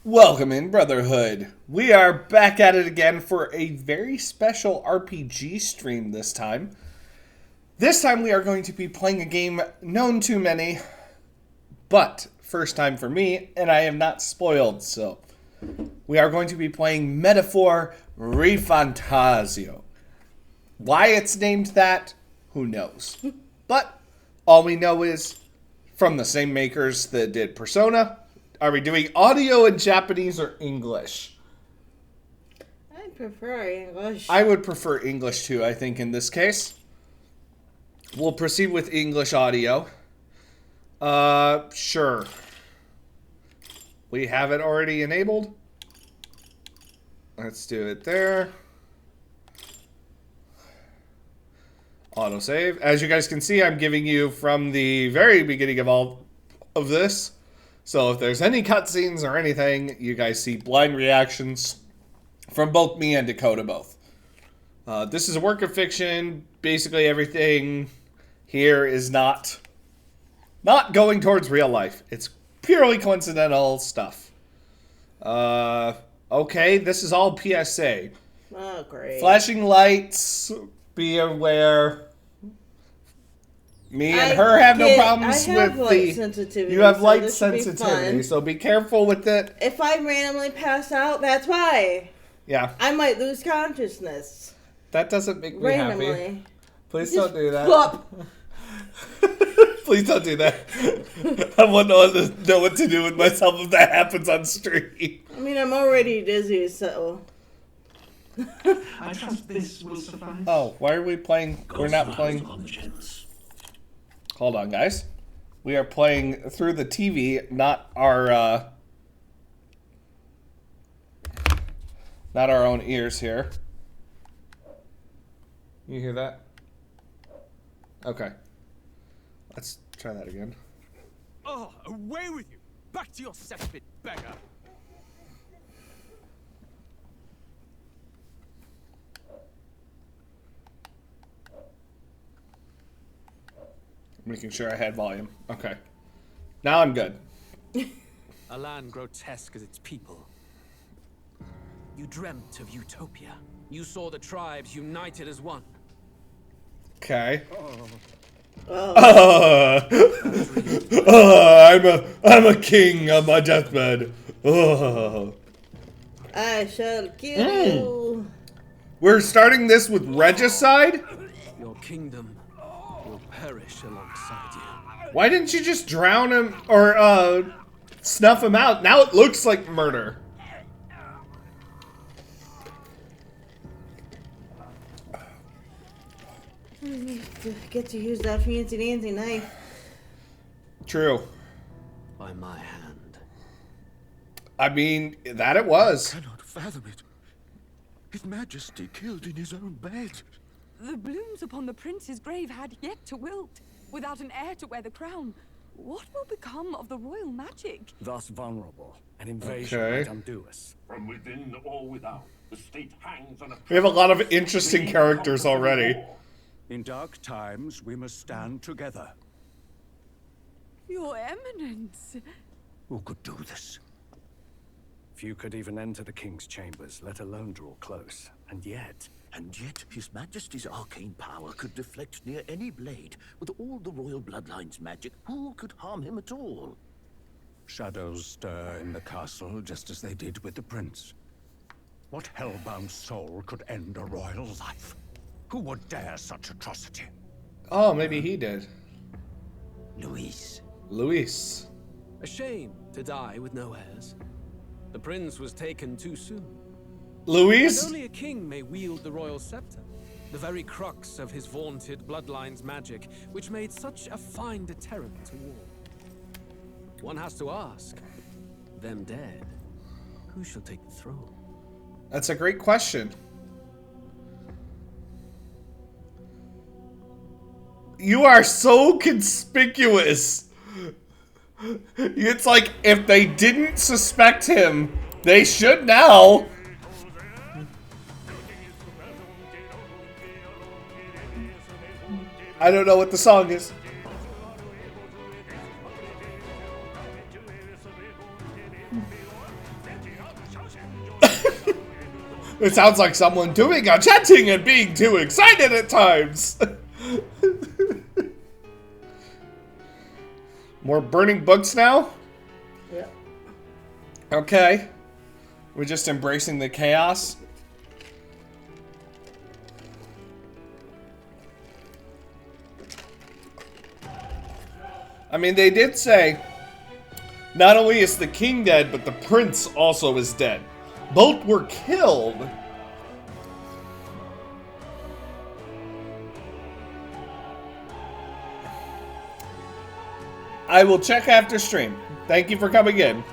Welcome in, Brotherhood. We are back at it again for a very special RPG stream this time. This time we are going to be playing a game known to many, but first time for me, and I am not spoiled, so we are going to be playing Metaphor Refantazio. Why it's named that, who knows? But all we know is from the same makers that did Persona. Are we doing audio in Japanese or English? I prefer English. I would prefer English too, I think, in this case. We'll proceed with English audio. Sure. We have it already enabled. Let's do it there. Autosave. As you guys can see, I'm giving you from the very beginning of all of this. So if there's any cutscenes or anything, you guys see blind reactions from both me and Dakota both. This is a work of fiction. Basically everything here is not going towards real life. It's purely coincidental stuff. Okay, this is all PSA. Oh, great. Flashing lights, be aware. Me and I her have no get- problems I have with light the. sensitivity, You have so light this should be sensitivity, fun. so be careful with it. If I randomly pass out, that's why. Yeah, I might lose consciousness. that doesn't make me happy. Randomly. Please Just don't do that. plop. Please don't do that. I wouldn't know what to do with myself if that happens on stream. I mean, I'm already dizzy, so. I trust this will suffice. Oh, why are we playing? We're not playing. Hold on, guys. We are playing through the TV, not our own ears here. You hear that? Okay. Let's try that again. Oh, away with you! Back to your cesspit, beggar! Making sure I had volume. Okay. Now I'm good. A land grotesque as its people. You dreamt of utopia. You saw the tribes united as one. Okay. Oh. I'm a king on my deathbed. Oh. I shall kill you. We're starting this with regicide? Your kingdom will perish alongside you. Why didn't you just drown him or snuff him out? Now it looks like murder. Get to use that fancy dancy knife. True. By my hand. I mean, that it was. Cannot fathom it. His Majesty killed in his own bed. The blooms upon the prince's grave had yet to wilt. Without an heir to wear the crown, what will become of the royal magic? Thus vulnerable, an invasion Okay. might undo us. From within or without, the state hangs on a... We have a lot of interesting characters already. In dark times, we must stand together. Your Eminence. Who could do this? Few could even enter the king's chambers, let alone draw close. And yet, His Majesty's arcane power could deflect near any blade. With all the royal bloodline's magic, who could harm him at all? shadows stir in the castle just as they did with the prince. What hellbound soul could end a royal life? Who would dare such atrocity? Oh, maybe he did. Luis. Luis. A shame to die with no heirs. The prince was taken too soon. And Luis? only a king may wield the royal scepter, the very crux of his vaunted bloodline's magic, which made such a fine deterrent to war. One has to ask, them dead, who shall take the throne? That's a great question. You are so conspicuous. It's like if they didn't suspect him, they should now. I don't know what the song is. It sounds like someone doing a chatting and being too excited at times. More burning books now? Yep. Okay. We're just embracing the chaos. I mean, they did say, not only is the king dead, but the prince also is dead. Both were killed. I will check after stream. Thank you for coming in.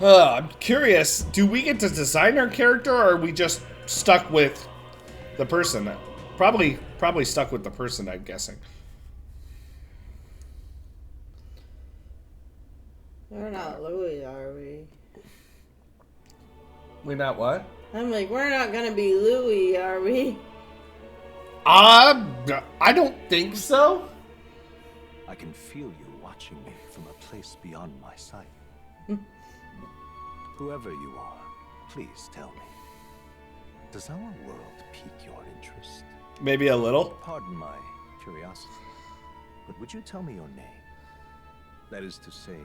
I'm curious, do we get to design our character, or are we just stuck with the person? Probably stuck with the person, I'm guessing. We're not Louis, are we? We not what? I'm like, we're not gonna be Louis, are we? I don't think so. I can feel you watching me from a place beyond my sight. Whoever you are, please tell me. Does our world pique your interest? Maybe a little. Pardon my curiosity, but would you tell me your name? That is to say,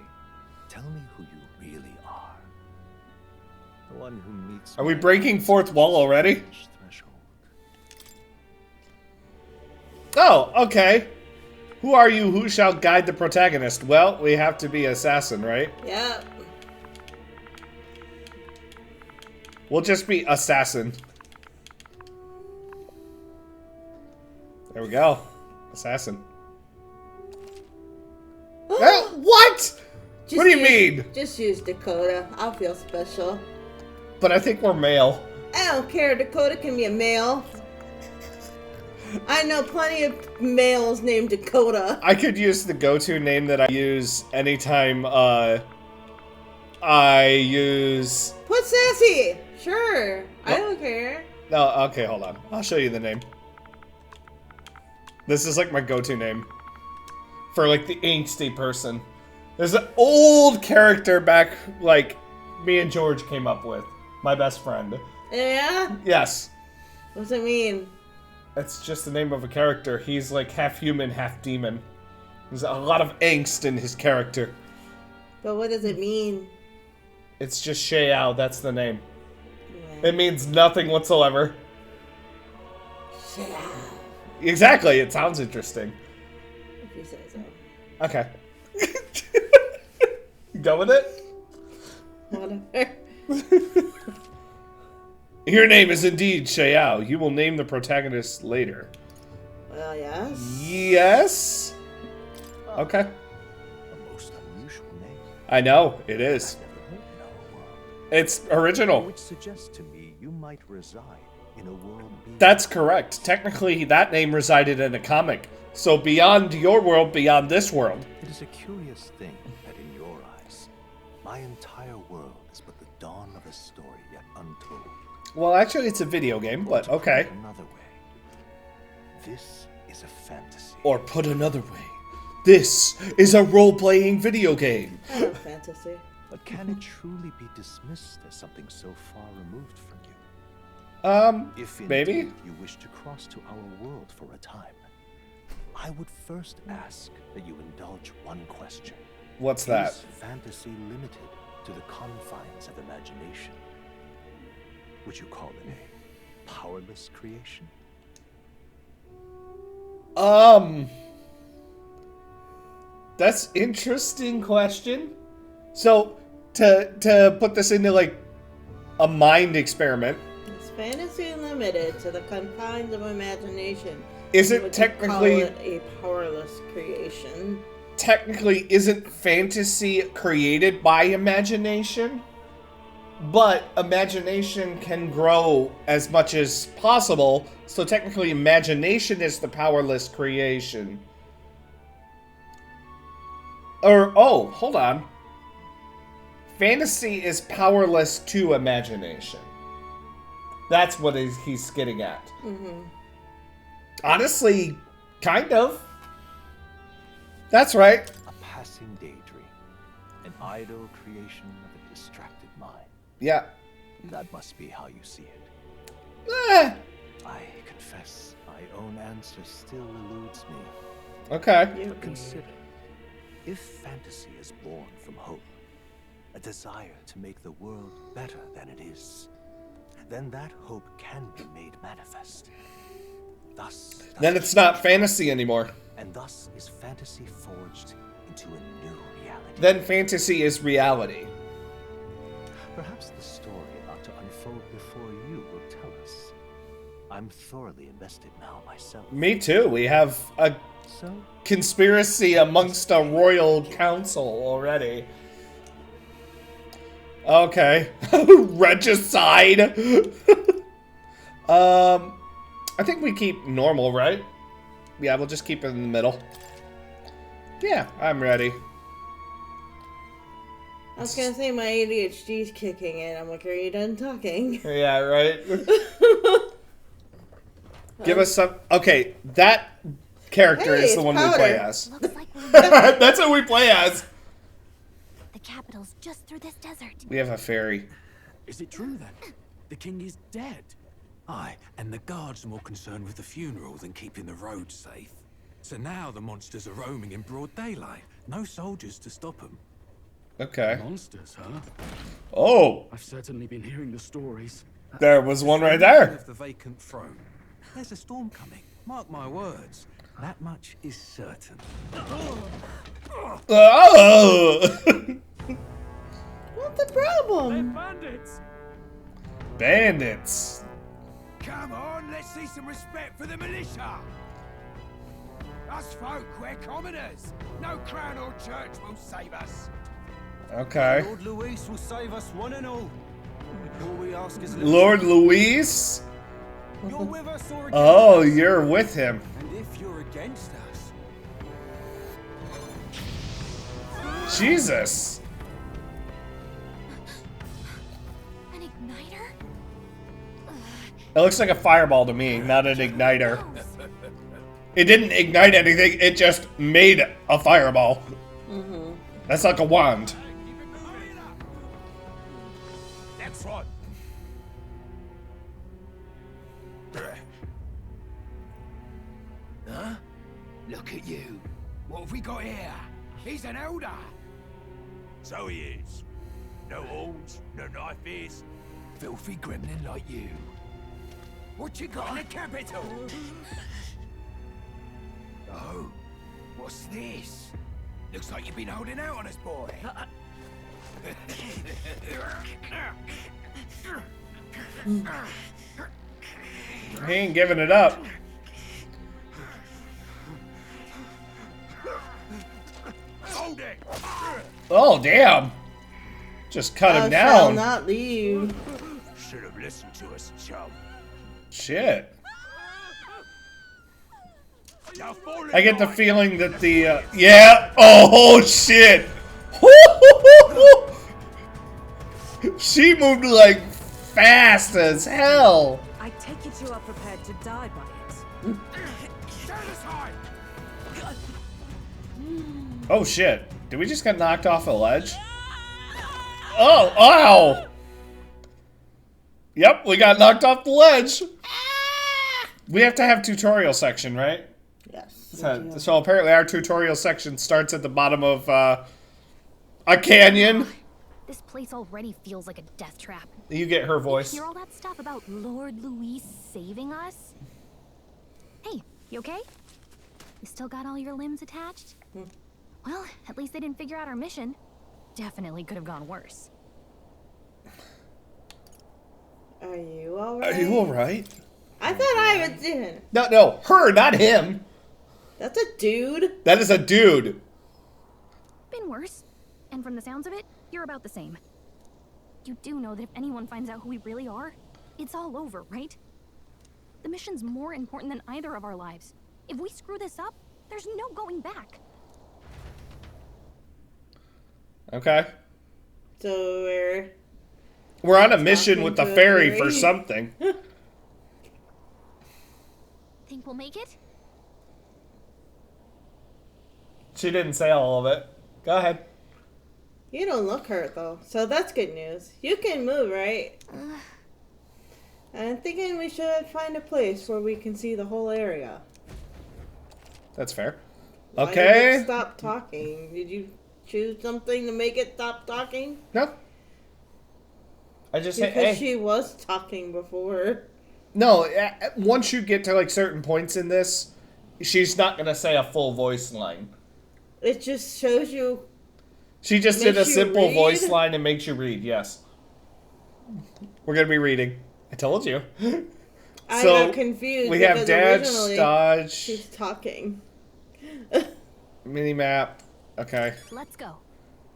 tell me who you really are. The one who meets. Are we breaking fourth wall already? Threshold. Oh, okay. Who are you? Who shall guide the protagonist? Well, we have to be assassin, right? Yeah. We'll just be assassin. There we go. Assassin. What? Just What do you mean? Just use Dakota. I'll feel special. But I think we're male. I don't care. Dakota can be a male. I know plenty of males named Dakota. I could use the go-to name that I use anytime I use... Put Sassy. Sure. I don't care. No, okay, hold on. I'll show you the name. This is like my go-to name. For like the angsty person. There's an old character back, like, me and George came up with. My best friend. Yeah? Yes. What's it mean? It's just the name of a character. He's like half human, half demon. There's a lot of angst in his character. But what does it mean? It's just Xiao, that's the name. Yeah. It means nothing whatsoever. Yeah. Exactly, it sounds interesting. If you say so. Okay. You go with it? Whatever. Your name is indeed Xiao. You will name the protagonist later. Well, yes. Yes? Okay. A most unusual name. I know, it is. I've never heard in our world. It's original. Which suggests to me you might reside in a world beyond. That's correct. Technically, that name resided in a comic. So beyond your world, beyond this world. It is a curious thing that in your eyes, my entire world is but the dawn of a story yet untold. Well, actually, it's a video game, but okay. Another way. This is a fantasy. Or put another way, this is a role-playing video game. I love fantasy. But can it truly be dismissed as something so far removed from you? If maybe? indeed you wish to cross to our world for a time, I would first ask that you indulge one question. What's that? Is fantasy limited to the confines of imagination? Would you call it a powerless creation? That's interesting question. So, to put this into like a mind experiment, Is fantasy limited to the confines of imagination? is it Would technically you call it a powerless creation? technically isn't fantasy created by imagination? But imagination can grow as much as possible, so technically imagination is the powerless creation. Or, oh, hold on. Fantasy is powerless to imagination. That's what he's getting at. Mm-hmm. Honestly, kind of. That's right. A passing daydream, an idle creation of a distracted mind. Yeah. That must be how you see it. Eh. I confess, my own answer still eludes me. Okay. But consider, if fantasy is born from hope, a desire to make the world better than it is, then that hope can be made manifest. Thus, Then it's not fantasy anymore. and thus is fantasy forged into a new reality. Then fantasy is reality. Perhaps the story about to unfold before you will tell us. I'm thoroughly invested now myself. Me too. We have a So, conspiracy amongst a royal council already. Okay. Regicide. I think we keep normal, right? Yeah, we'll just keep it in the middle. Yeah, I'm ready. I was gonna say my ADHD's kicking in. I'm like, are you done talking? Yeah, right? Give us some... Okay, that character Hey, is it's the one we Powder. play as. Looks like That's what we play as. The capital's just through this desert. We have a ferry. Is it true then? The king is dead. Aye, and the guards are more concerned with the funeral than keeping the roads safe. So now the monsters are roaming in broad daylight. No soldiers to stop them. Okay. Monsters, huh? Oh, I've certainly been hearing the stories. there was one right there. Of the vacant throne. There's a storm coming. Mark my words. That much is certain. Oh! What's the problem? Bandits! Bandits. Come on, let's see some respect for the militia. Us folk, we're commoners. No crown or church will save us. Okay. Lord Luis will save us one and all. All we ask is Lord Luis? You're with us or against Oh, us? you're with him. And if you're against us, Jesus. An igniter? It looks like a fireball to me, not an igniter. It didn't ignite anything, it just made a fireball. That's like a wand. That's right. Huh? Look at you. What have we got here? He's an elder. So he is. No horns, no knife ears. Filthy gremlin like you. What you got in the capital? Oh, what's this? Looks like you've been holding out on us, boy. He ain't giving it up. Hold it! Oh, damn. Just cut him Thou shalt down. not leave. Should have listened to us, chum. Shit. Now fall in I get the line. feeling that the, yeah. Oh, shit. She moved like fast as hell. I take it you are prepared to die by it. Stand aside! Oh, shit. Did we just get knocked off a ledge? Oh, ow. Yep, we got knocked off the ledge. We have to have tutorial section, right? Yes. So apparently our tutorial section starts at the bottom of a canyon. This place already feels like a death trap. You get her voice. Hear all that stuff about Lord Luis saving us? Hey, you okay? You still got all your limbs attached? Well, at least they didn't figure out our mission. Definitely could have gone worse. Are you alright? Are you alright? I thought I was in. No, her, not him. That's a dude. That is a dude. Been worse. And from the sounds of it, you're about the same. You do know that if anyone finds out who we really are, it's all over, right? The mission's more important than either of our lives. If we screw this up, there's no going back. So Okay. we're on a mission with the to a ferry ferry? for something. Think we'll make it? She didn't say all of it. Go ahead. You don't look hurt though, so that's good news. You can move, right? I'm thinking we should find a place where we can see the whole area. That's fair. Why did Okay. it stop talking? Did you choose something to make it stop talking? No. I just say, Because hey. she was talking before. No, once you get to like certain points in this, she's not gonna say a full voice line. It just shows you. She just did a Makes you simple read? voice line and makes you read. Yes. We're gonna be reading. I told you. I So, got confused. we have because Dodge, originally Dodge, She's talking. mini map. Okay. Let's go.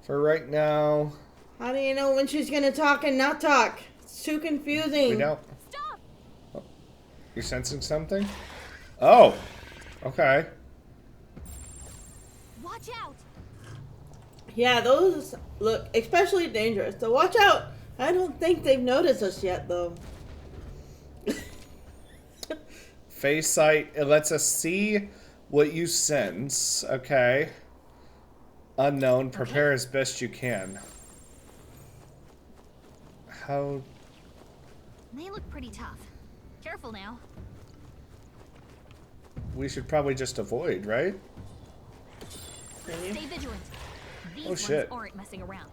For right now, How do you know when she's gonna talk and not talk? It's too confusing. we don't. Stop! Oh, you're sensing something? Oh. Okay. Watch out! Yeah, those look especially dangerous. So watch out. I don't think they've noticed us yet, though. Face sight. It lets us see what you sense. Okay. Unknown. Prepare as best you can. How? They look pretty tough. Careful now. We should probably just avoid, right? Stay vigilant. These Oh, ones shit. aren't messing around.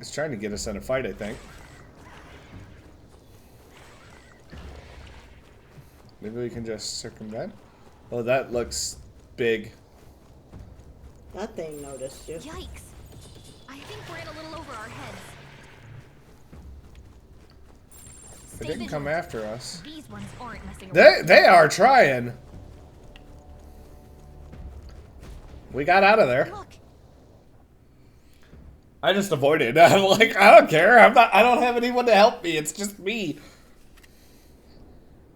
It's trying to get us in a fight, I think. Maybe we can just circumvent. Oh, that looks big. That thing noticed you. Yikes. I think we're in a little over our heads. They didn't come after us. These ones aren't messing around. They are trying. We got out of there. Look. I just avoided. I'm like, I don't care. I don't have anyone to help me. It's just me.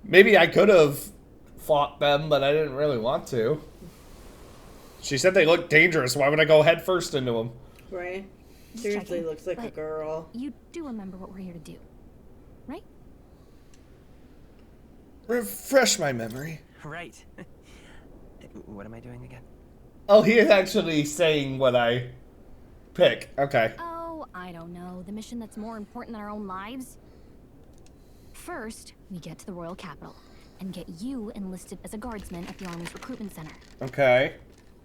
Maybe I could have fought them, but I didn't really want to. She said they looked dangerous. Why would I go head first into them? Right. Seriously, looks like a girl. You do remember what we're here to do, right? Refresh my memory. Right. What am I doing again? Oh, he is actually saying what I pick. Okay. Oh, I don't know. The mission that's more important than our own lives? First, we get to the royal capital and get you enlisted as a guardsman at the army's recruitment center. Okay.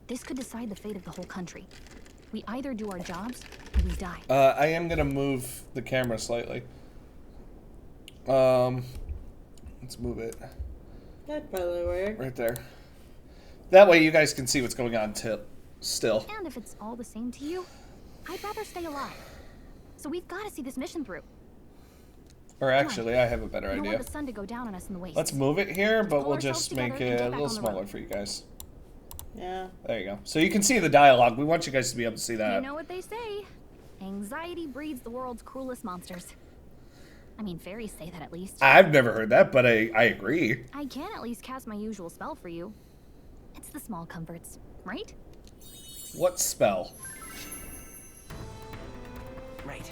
This could decide the fate of the whole country. We either do our jobs or we die. I am gonna move the camera slightly. Let's move it. That'd probably work. Right there. That way you guys can see what's going on still. And if it's all the same to you, I'd rather stay alive. So we've got to see this mission through. Or actually, I have a better We don't idea. want the sun to go down on us in the waste. Let's move it here, but Pull we'll ourselves just make together and it get a back little on the smaller road. for you guys. Yeah. There you go. So you can see the dialogue. We want you guys to be able to see that. You know what they say. Anxiety breeds the world's cruelest monsters. I mean, fairies say that at least. I've never heard that, but I agree. I can at least cast my usual spell for you. It's the small comforts, right? What spell? Right.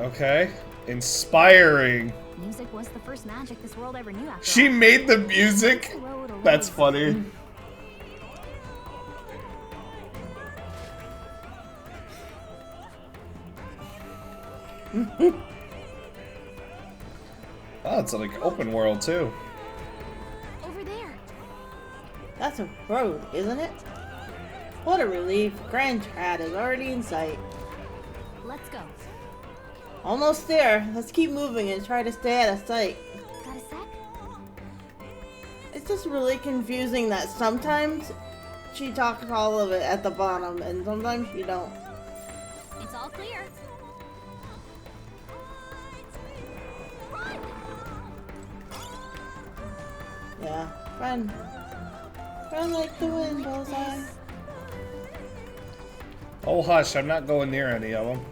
Okay. Inspiring. Music was the first magic this world ever knew after She all. made the music? That's funny. Oh, it's like open world too. Over there. That's a road, isn't it? What a relief. Grand Trad is already in sight. Let's go. Almost there. Let's keep moving and try to stay out of sight. Got a sec? It's just really confusing that sometimes she talks all of it at the bottom and sometimes she don't. It's all clear. Yeah. Run. Run like the wind, Bullseye. Oh, hush. I'm not going near any of them.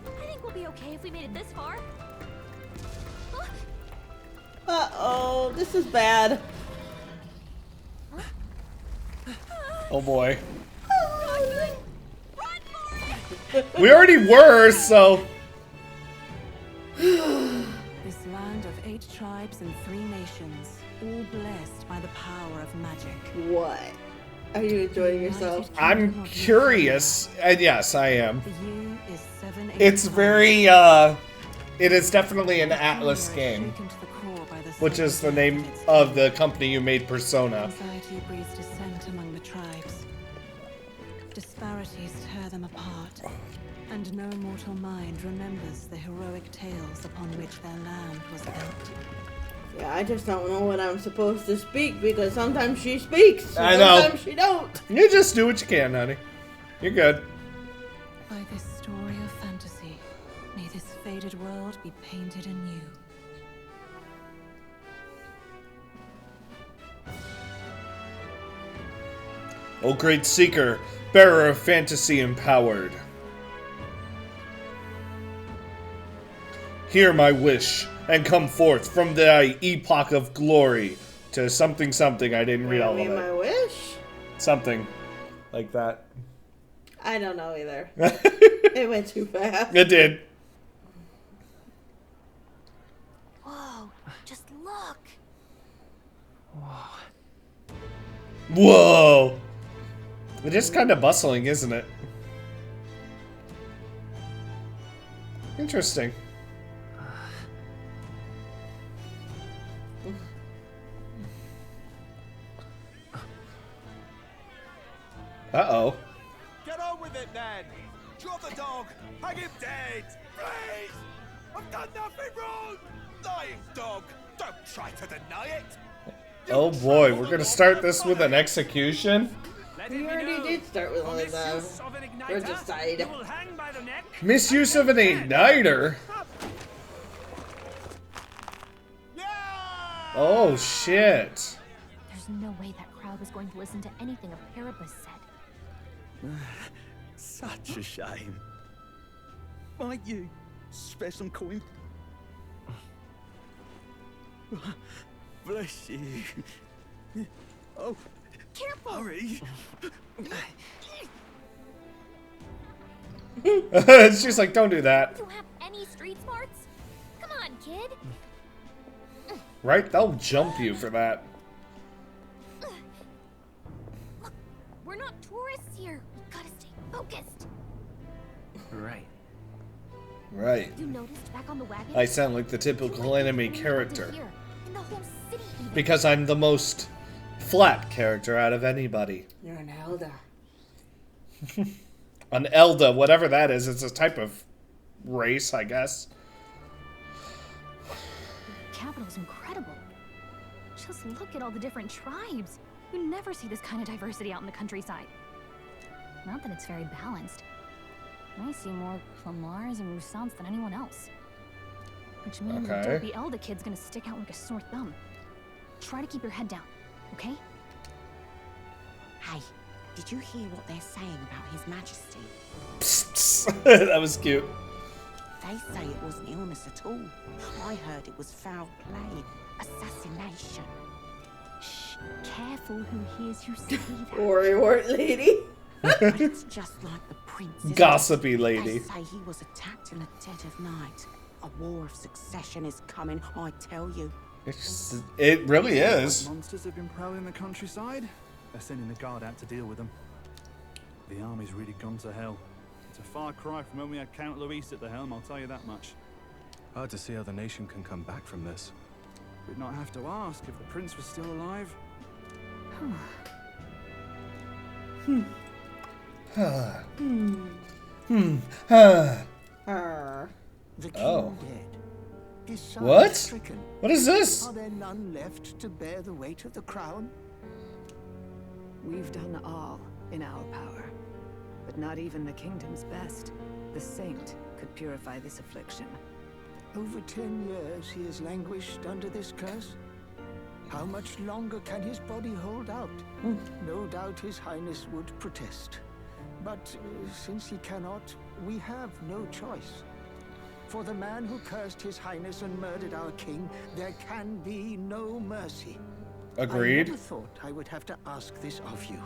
I think we'll be okay if we made it this far. Uh-oh. This is bad. Oh, boy. We already were, so... This land of 8 tribes and 3 nations, all blessed by the power of magic. What? Are you enjoying yourself? I'm curious. And yes, I am. The year is 785. It's very, it is definitely an Atlas game. Which is the name of the company who made Persona. Anxiety breeds dissent among the tribes. Disparities tear them apart. And no mortal mind remembers the heroic tales upon which their land was built. Yeah, I just don't know when I'm supposed to speak because sometimes she speaks. I know. Sometimes she don't. You just do what you can, honey. You're good. By this story of fantasy, may this faded world be painted anew. O great seeker, bearer of fantasy empowered. Hear my wish, and come forth from thy epoch of glory to something something. I didn't read all of I mean, it. my wish? Something like that. I don't know either. It went too fast. It did. Whoa, just look. Whoa. Whoa! It is kind of bustling, isn't it? Interesting. Uh-oh. Get on with it, then! Drop the dog! Hang him dead! Please! I've done nothing wrong! Lying dog! Don't try to deny it! Oh boy, we're gonna start this with an execution? We already did start with one of them. Regicide. Misuse of an igniter? Oh shit. There's no way that crowd was going to listen to anything a Paribus said. Such a shame. Might you spare some coin? Bless you. Oh, careful! Hurry. She's like, don't do that. You have any street smarts? Come on, kid. Right? They'll jump you for that. Look, we're not tourists here. We gotta stay focused. Right. Right. You noticed back on the wagon? I sound like the typical enemy character. In the whole city even. Because I'm the most flat character out of anybody. You're an elder. An Elda, whatever that is, it's a type of race, I guess. The capital's incredible. Just look at all the different tribes. You never see this kind of diversity out in the countryside. Not that it's very balanced. I see more Flamars and Roussants than anyone else. Which means the dopey Elda kid's gonna stick out like a sore thumb. Try to keep your head down, okay? Hey, did you hear what they're saying about His Majesty? That was cute. They say it wasn't illness at all. I heard it was foul play, assassination. Shh, careful who hears you say that. Worrywart lady. But it's just like the prince. Gossipy lady. They say he was attacked in the dead of night. A war of succession is coming, I tell you. It really is. Monsters have been prowling the countryside. They're sending the guard out to deal with them. The army's really gone to hell. It's a far cry from when we had Count Luis at the helm, I'll tell you that much. Hard to see how the nation can come back from this. We'd not have to ask if the prince was still alive. The king dead. His son What? stricken. What is this? Are there none left to bear the weight of the crown? We've done all in our power, but not even the kingdom's best, the saint, could purify this affliction. Over 10 years he has languished under this curse. How much longer can his body hold out? No doubt his highness would protest. But since he cannot, we have no choice. For the man who cursed his highness and murdered our king, there can be no mercy. Agreed. I never thought I would have to ask this of you.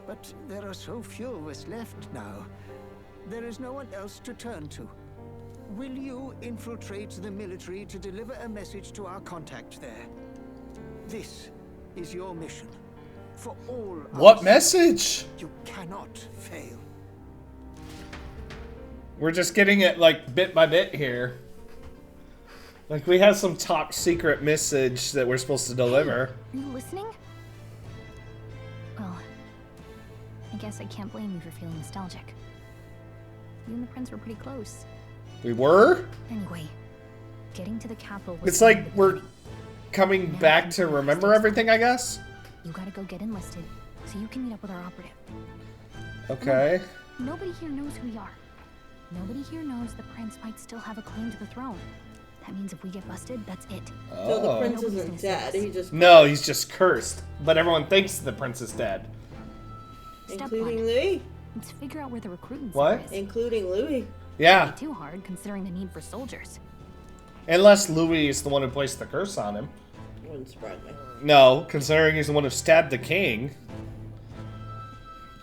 But there are so few of us left now. There is no one else to turn to. Will you infiltrate the military to deliver a message to our contact there? This is your mission. For all What us, message? You cannot fail. We're just getting it like bit by bit here. Like we have some top secret message that we're supposed to deliver. Are you listening? Well, I guess I can't blame you for feeling nostalgic. You and the prince were pretty close. We were? Anyway, getting to the capital was... It's like we're coming back to remember everything, I guess? You gotta go get enlisted, so you can meet up with our operative. Okay. No, nobody here knows who we are. Nobody here knows the prince might still have a claim to the throne. That means if we get busted, that's it. So the prince isn't dead, he just... No, he's just cursed. But everyone thinks the prince is dead. Including Louis? Let's figure out where the recruiting What? center is. Including Louis. Yeah. Not too hard, considering the need for soldiers. Unless Louis is the one who placed the curse on him. Wouldn't surprise me. No, considering he's the one who stabbed the king.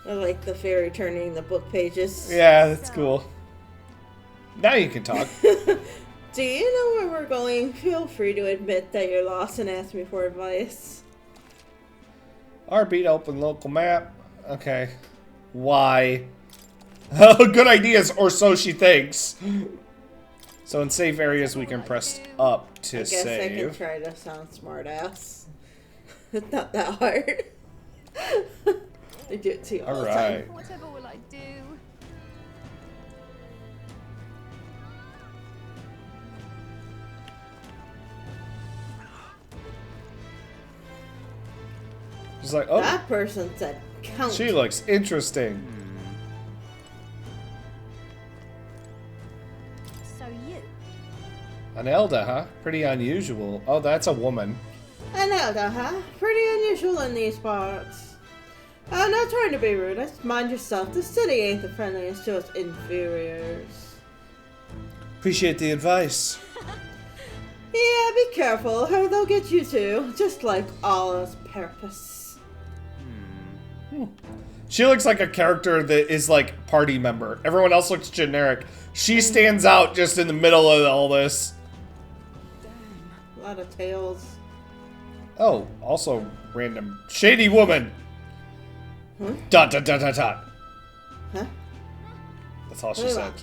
I like the fairy turning the book pages. Yeah, that's cool. Now you can talk. Do you know where we're going? Feel free to admit that you're lost and ask me for advice. RB to open local map. Okay. Why? Good ideas, or so she thinks. So in safe areas, we can press up to I guess save. I can try to sound smartass. It's not that hard. I do it too all the time. Whatever will I do? She's like, oh. That person said count. She looks interesting. So you? An Elda, huh? Pretty unusual. Oh, that's a woman. An elder, huh? Pretty unusual in these parts. I'm not trying to be rude. Just mind yourself. The city ain't the friendliest to us inferiors. Appreciate the advice. Yeah, be careful, or they'll get you too. Just like Allah's purpose. She looks like a character that is like party member. Everyone else looks generic. She stands out just in the middle of all this. A lot of tails. Oh, also random shady woman. Huh? Dot dot dot dot dot. Huh? That's all she said.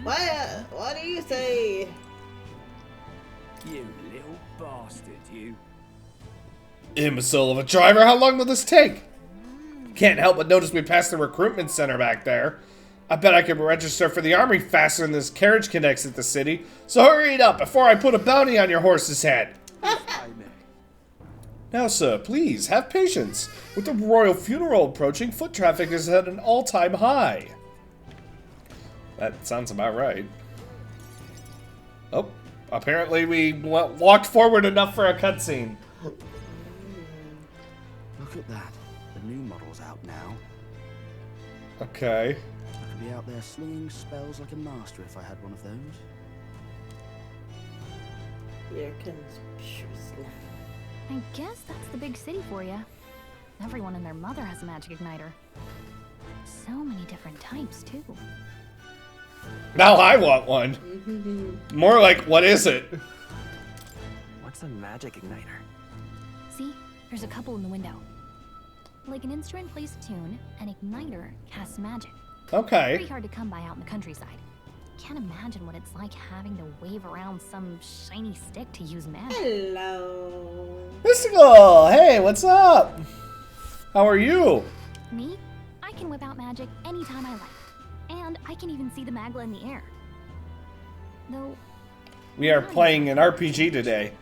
What do you say? You little bastard, you. Imbecile of a driver, how long will this take? Can't help but notice we passed the recruitment center back there. I bet I could register for the army faster than this carriage can exit the city. So hurry it up before I put a bounty on your horse's head. Now, sir, please have patience. With the royal funeral approaching, foot traffic is at an all-time high. That sounds about right. Oh, apparently we walked forward enough for a cutscene. Look at that. The new model's out now. Okay. I could be out there slinging spells like a master if I had one of those. Here comes I guess that's the big city for you. Everyone and their mother has a magic igniter. So many different types, too. Now I want one. More like, what is it? What's a magic igniter? See? There's a couple in the window. Like an instrument plays a tune, an igniter casts magic. Okay. Pretty hard to come by out in the countryside. Can't imagine what it's like having to wave around some shiny stick to use magic. Hello. Mystical! Hey, what's up? How are you? Me? I can whip out magic anytime I like. And I can even see the Magla in the air. Though... We are playing an RPG today.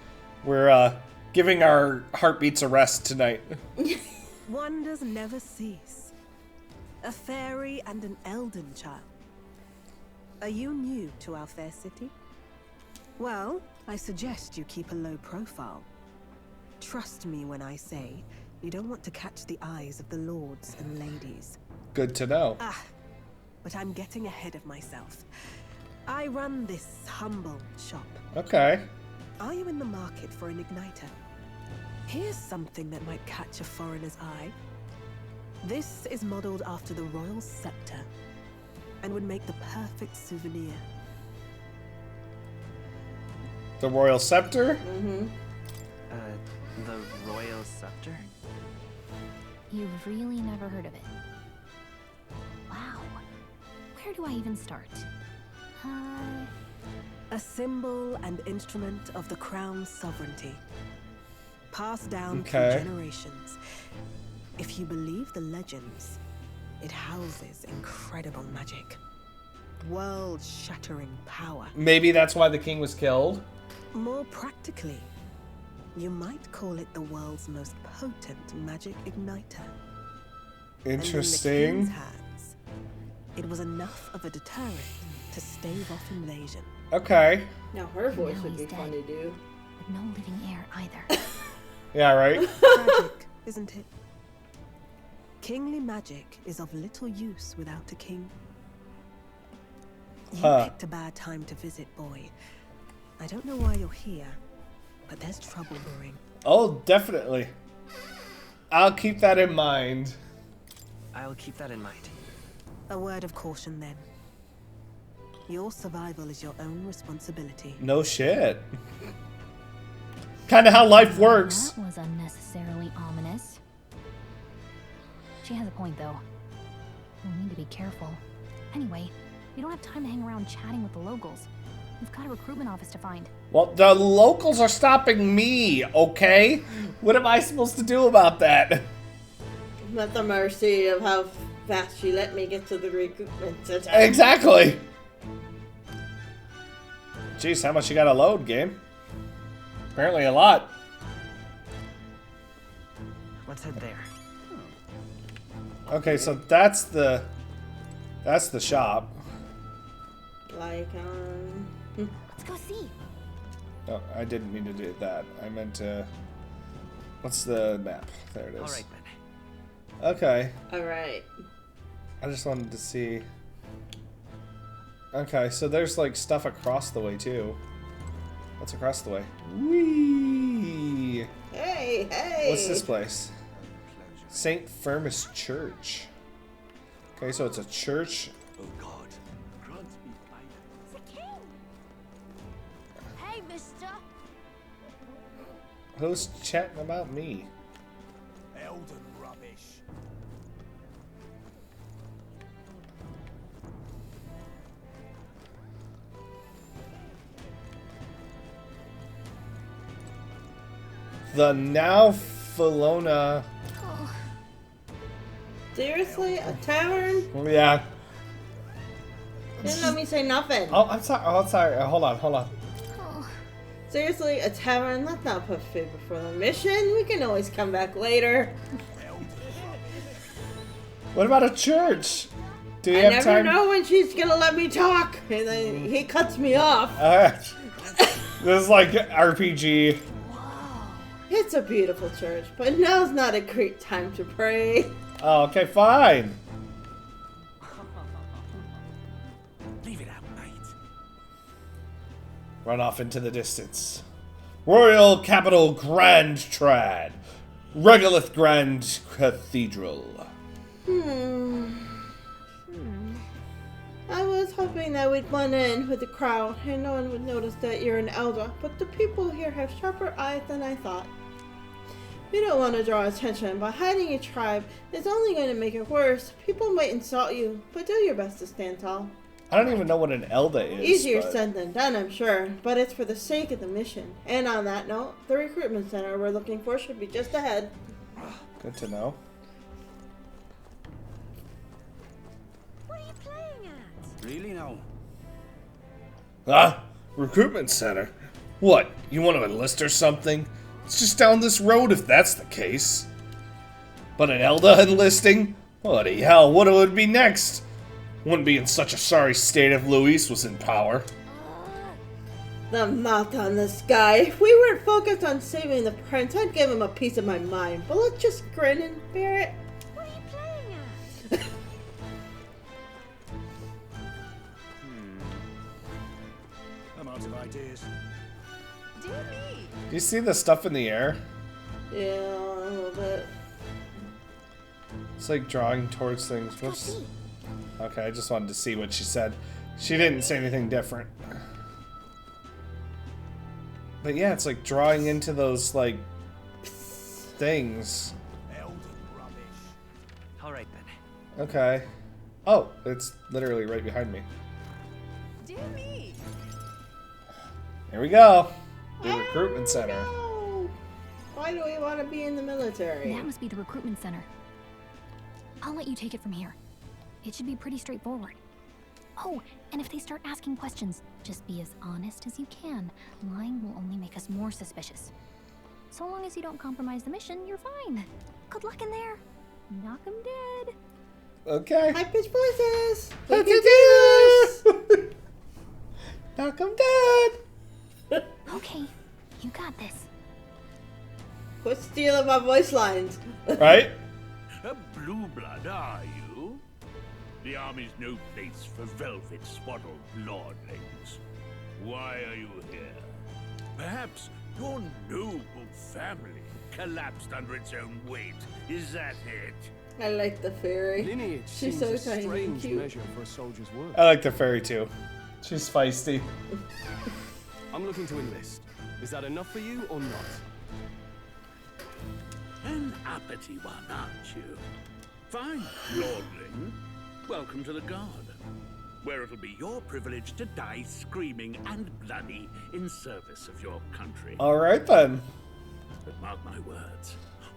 We're, giving our heartbeats a rest tonight. Wonders never cease. A fairy and an elden child. Are you new to our fair city? Well, I suggest you keep a low profile. Trust me when I say you don't want to catch the eyes of the lords and ladies. Good to know. But I'm getting ahead of myself. I run this humble shop. Okay. Are you in the market for an igniter? Here's something that might catch a foreigner's eye. This is modeled after the royal scepter and would make the perfect souvenir. The royal scepter? Mm-hmm. The royal scepter? You've really never heard of it. Wow. Where do I even start? A symbol and instrument of the crown's sovereignty. Passed down through generations. If you believe the legends, it houses incredible magic. World-shattering power. Maybe that's why the king was killed? More practically, you might call it the world's most potent magic igniter. Interesting. And in the king's hands, it was enough of a deterrent to stave off invasion. Okay. Now her voice would be fun to do. With no living air either. Yeah, right? Tragic, isn't it? Kingly magic is of little use without a king. You picked a bad time to visit, boy. I don't know why you're here, but there's trouble brewing. Oh, definitely. I'll keep that in mind. I'll keep that in mind. A word of caution, then. Your survival is your own responsibility. No shit. Kind of how life works. That was unnecessarily ominous. She has a point, though. We'll need to be careful. Anyway, we don't have time to hang around chatting with the locals. We've got a recruitment office to find. Well, the locals are stopping me, okay? What am I supposed to do about that? I'm at the mercy of how fast she let me get to the recruitment center. Exactly. Jeez, how much you gotta load, game? Apparently a lot. Let's head there. Okay, so that's the shop. Like, Let's go see. No, I didn't mean to do that. I meant to... What's the map? There it is. Alright, then. Okay. Alright. I just wanted to see... Okay, so there's like stuff across the way too. What's across the way? Whee! Hey, hey! What's this place? St. Firmus Church. Okay, so it's a church. Oh God, grant me The king! Hey, mister! Who's chatting about me? Elden rubbish. The now Felona. Seriously? A tavern? Yeah. Didn't let me say nothing. Oh, I'm sorry. Oh, sorry. Hold on. Seriously, a tavern? Let's not put food before the mission. We can always come back later. What about a church? Do you I have never time? know when she's gonna let me talk, and then he cuts me off. This is like RPG. It's a beautiful church, but now's not a great time to pray. Oh, okay, fine. Leave it out, mate. Run off into the distance. Royal Capital Grand Trad. Regolith Grand Cathedral. I was hoping that we'd blend in with the crowd and no one would notice that you're an elder, but the people here have sharper eyes than I thought. We don't want to draw attention, but hiding your tribe is only going to make it worse. People might insult you, but do your best to stand tall. I don't even know what an Elda is. Easier but... said than done, I'm sure, but it's for the sake of the mission. And on that note, the recruitment center we're looking for should be just ahead. Good to know. What are you playing at? Really now? Ah, recruitment center. What? You want to enlist or something? It's just down this road if that's the case. But an Elda enlisting? Bloody hell, what would be next? Wouldn't be in such a sorry state if Luis was in power. The mouth on this guy. If we weren't focused on saving the prince, I'd give him a piece of my mind. But let's just grin and bear it. What are you playing at? I'm out of ideas. Dear me! Do you see the stuff in the air? Yeah, a little bit. It's like drawing towards things. Whoops. Okay, I just wanted to see what she said. She didn't say anything different. But yeah, it's like drawing into those, like, things. Alright then. Okay. Oh, it's literally right behind me. Dear me! Here we go. The recruitment center. No. Why do we want to be in the military? That must be the recruitment center. I'll let you take it from here. It should be pretty straightforward. Oh, and if they start asking questions, just be as honest as you can. Lying will only make us more suspicious. So long as you don't compromise the mission, you're fine. Good luck in there. Knock 'em dead. Okay. High-pitched voices. We I can can do do this. Knock 'em dead. Okay, you got this. Quit stealing my voice lines. Right? A blue blood, are you? The army's no place for velvet swaddled lordlings. Why are you here? Perhaps your noble family collapsed under its own weight. Is that it? I like the fairy. Lineage She's seems so a tiny and strange cute. measure for a soldier's work. I like the fairy too. She's feisty. I'm looking to enlist. Is that enough for you or not? An uppity one, aren't you? Fine, lordling. Welcome to the Guard, where it'll be your privilege to die screaming and bloody in service of your country. All right, then. But mark my words,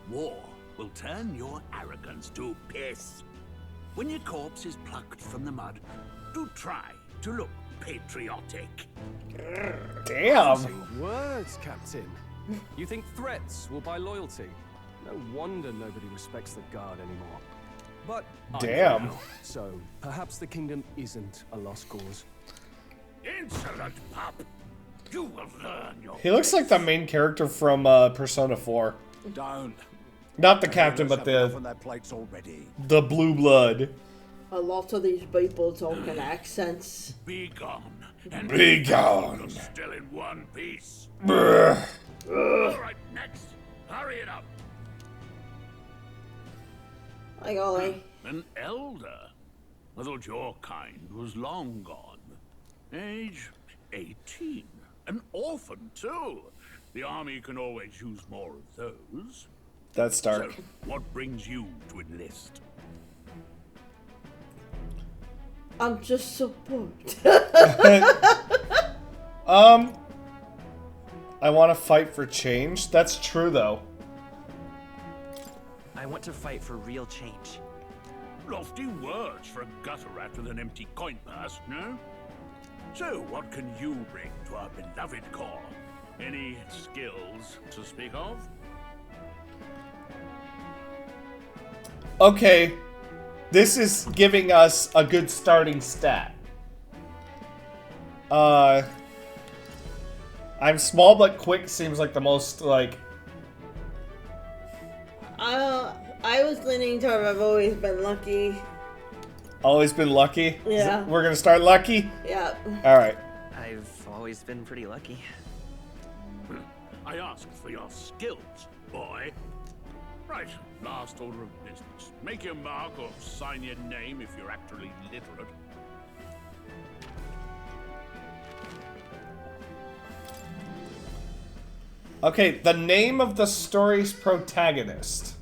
war will turn your arrogance to piss. When your corpse is plucked from the mud, do try to look patriotic. Damn. Using words, Captain. You think threats will buy loyalty? No wonder nobody respects the Guard anymore. But damn. I know, so perhaps the kingdom isn't a lost cause. Insolent pup! You will learn your He looks like the main character from Persona 4. Don't. Not the captain, but the blue blood. A lot of these people talking accents. Be gone. And Be gone. Still in one piece. Brr. Alright, next. Hurry it up. Hi, golly. An elder? I thought your kind was long gone. Age 18. An orphan, too. The army can always use more of those. That's dark. So, what brings you to enlist? I'm just so bored. I want to fight for change. That's true, though. I want to fight for real change. Lofty words for a gutter rat with an empty coin purse, no? So, what can you bring to our beloved corps? Any skills to speak of? Okay, this is giving us a good starting stat. I'm small but quick seems like the most, like... I was leaning toward I've always been lucky. Always been lucky? Yeah. We're gonna start lucky? Yeah. Alright. I've always been pretty lucky. I asked for your skills, boy. Right, last order of business. Make your mark or sign your name if you're actually literate. Okay, the name of the story's protagonist.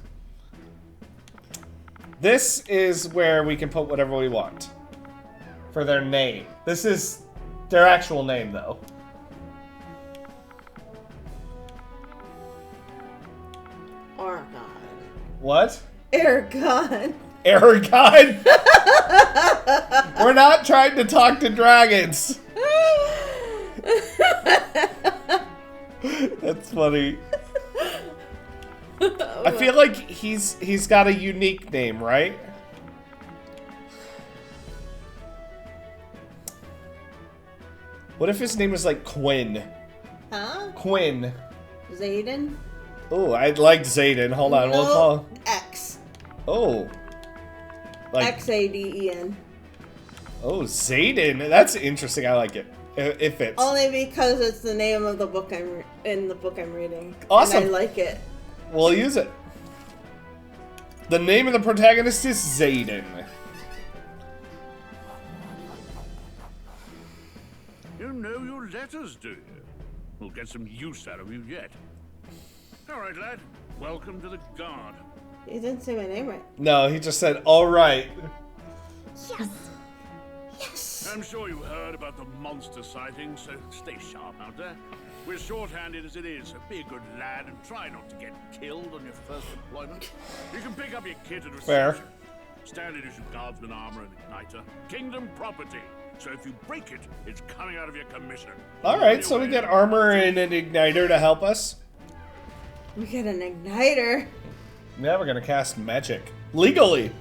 This is where we can put whatever we want. For their name. This is their actual name, though. Argon. What? Aragon. Aragon? We're not trying to talk to dragons. That's funny. I feel like he's got a unique name, right? What if his name was like Quinn? Huh? Quinn. Zayden? Oh, I'd like Zayden. Hold on, we'll call. X. Oh. Like. X-A-D-E-N. Oh, Zayden. That's interesting. I like it. If it's. Only because it's the name of the book I'm reading. Awesome. And I like it. We'll use it. The name of the protagonist is Zayden. You know your letters, do you? We'll get some use out of you yet. All right, lad. Welcome to the Guard. You didn't say my name right. No, he just said, all right. Yes. Yes. I'm sure you heard about the monster sighting, so stay sharp out there. We're short-handed as it is, so be a good lad and try not to get killed on your first deployment. You can pick up your kit at reception. Fair. Standard issue guardsman armor and igniter. Kingdom property. So if you break it, it's coming out of your commission. Alright, so we get armor and an igniter to help us. We get an igniter. Yeah, we're gonna cast magic. Legally.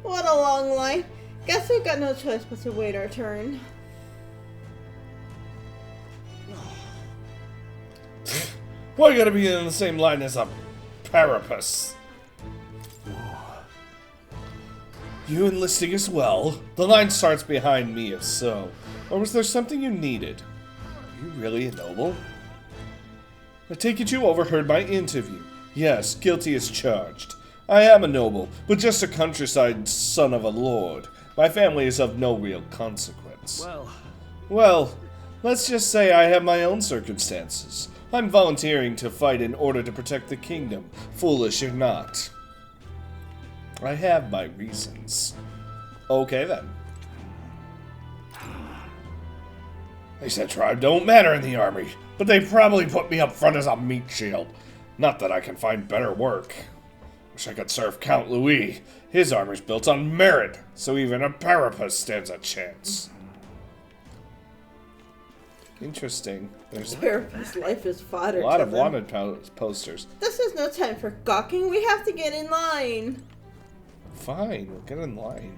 What a long line. Guess we've got no choice but to wait our turn. We're gonna be in the same line as a Parapus. You enlisting as well? The line starts behind me, if so. Or was there something you needed? Are you really a noble? I take it you overheard my interview. Yes, guilty as charged. I am a noble, but just a countryside son of a lord. My family is of no real consequence. Well, let's just say I have my own circumstances. I'm volunteering to fight in order to protect the kingdom, foolish or not. I have my reasons. Okay, then. They said tribe don't matter in the army, but they probably put me up front as a meat shield. Not that I can find better work. Wish I could serve Count Louis. His armor's built on merit, so even a parapus stands a chance. Interesting. There's Parapus life is fodder. a lot to of them. wanted posters. This is no time for gawking. We have to get in line. Fine, we'll get in line.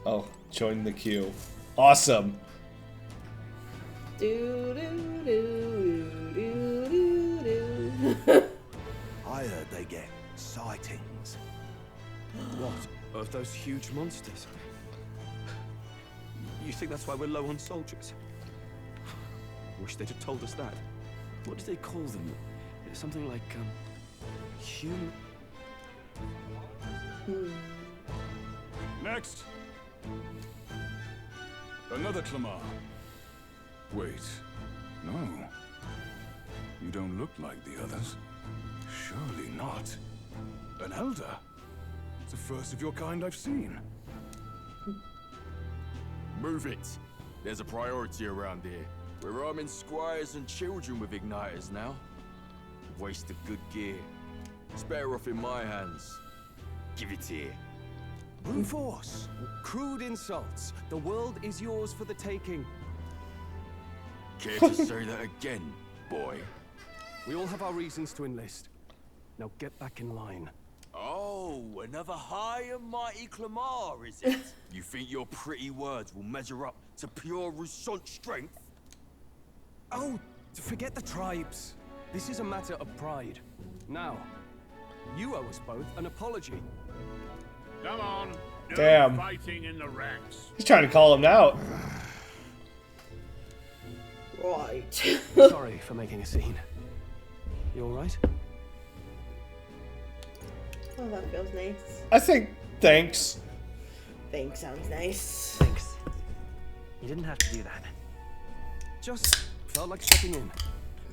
Oh, join the queue. Awesome. Do do do do do do do. I heard they get sightings. What? Of those huge monsters? You think that's why we're low on soldiers? Wish they'd have told us that. What do they call them? Something like, human... Next! Another Clamar. Wait, no. You don't look like the others. Surely not. An elder? It's the first of your kind I've seen. Move it. There's a priority around here. We're arming squires and children with igniters now. Waste of good gear. It's better off in my hands. Give it here. Brute force! Crude insults. The world is yours for the taking. Care to say that again, boy? We all have our reasons to enlist. Now get back in line. Oh, another high and mighty Clamar, is it? You think your pretty words will measure up to pure Rousseau strength? Oh, forget the tribes. This is a matter of pride. Now, you owe us both an apology. Come on. No Damn. fighting in the ranks. He's trying to call him out. Right. Sorry for making a scene. You alright? Oh, that feels nice. I think thanks. Thanks sounds nice. Thanks. You didn't have to do that. Just felt like stepping in.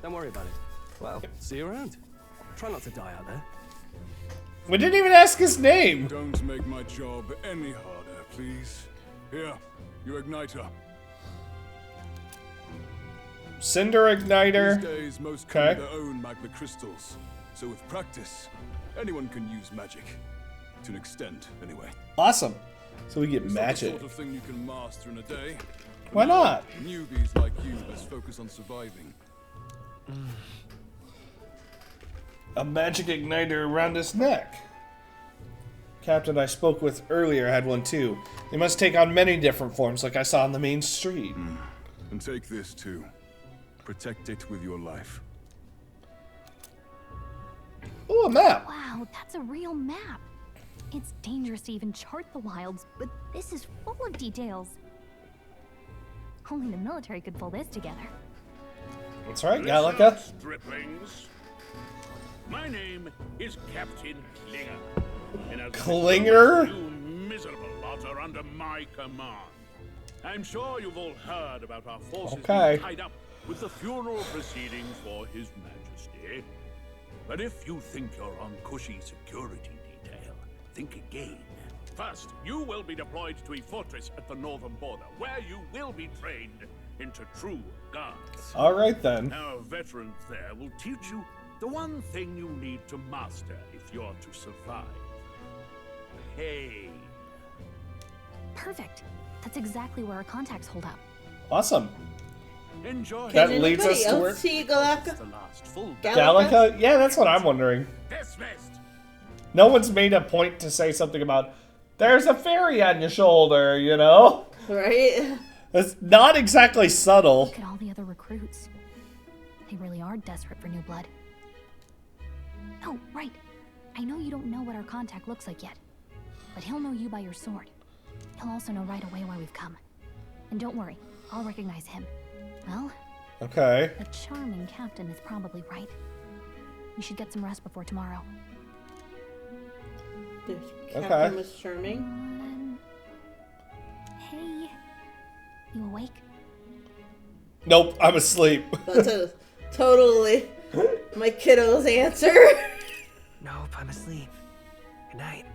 Don't worry about it. Well, see you around. Try not to die out there. We didn't even ask his name. Don't make my job any harder, please. Here, your igniter. Cinder igniter. These days, most come with their own magma crystals. So with practice, anyone can use magic. To an extent, anyway. Awesome. So we get It's not the magic. sort of thing you can master in a day. Why not? Newbies like you must focus on surviving. A magic igniter around his neck. Captain I spoke with earlier had one too. They must take on many different forms like I saw on the main street. And take this too. Protect it with your life. Ooh, a map. Wow, that's a real map. It's dangerous to even chart the wilds, but this is full of details. Only the military could pull this together. That's right, Listen Gallica. up, striplings. My name is Captain Klinger. And as Klinger? you miserable lot are under my command. I'm sure you've all heard about our forces being tied up with the funeral proceedings for His Majesty. But if you think you're on cushy security detail, think again. First, you will be deployed to a fortress at the northern border, where you will be trained into true guards. All right then. Our veterans there will teach you the one thing you need to master if you're to survive. Pain. Perfect. That's exactly where our contacts hold up. Awesome. Enjoy. That leads us to where... See Galactica? Gallica? Yeah, that's what I'm wondering. Dismissed. No one's made a point to say something about, there's a fairy on your shoulder, you know? Right? It's not exactly subtle. Look at all the other recruits. They really are desperate for new blood. Oh, right. I know you don't know what our contact looks like yet, but he'll know you by your sword. He'll also know right away why we've come. And don't worry, I'll recognize him. Well, okay. The charming captain is probably right. We should get some rest before tomorrow. The Okay. captain was charming. Hey, you awake? Nope, I'm asleep. That's a totally my kiddo's answer. Nope, I'm asleep. Good night.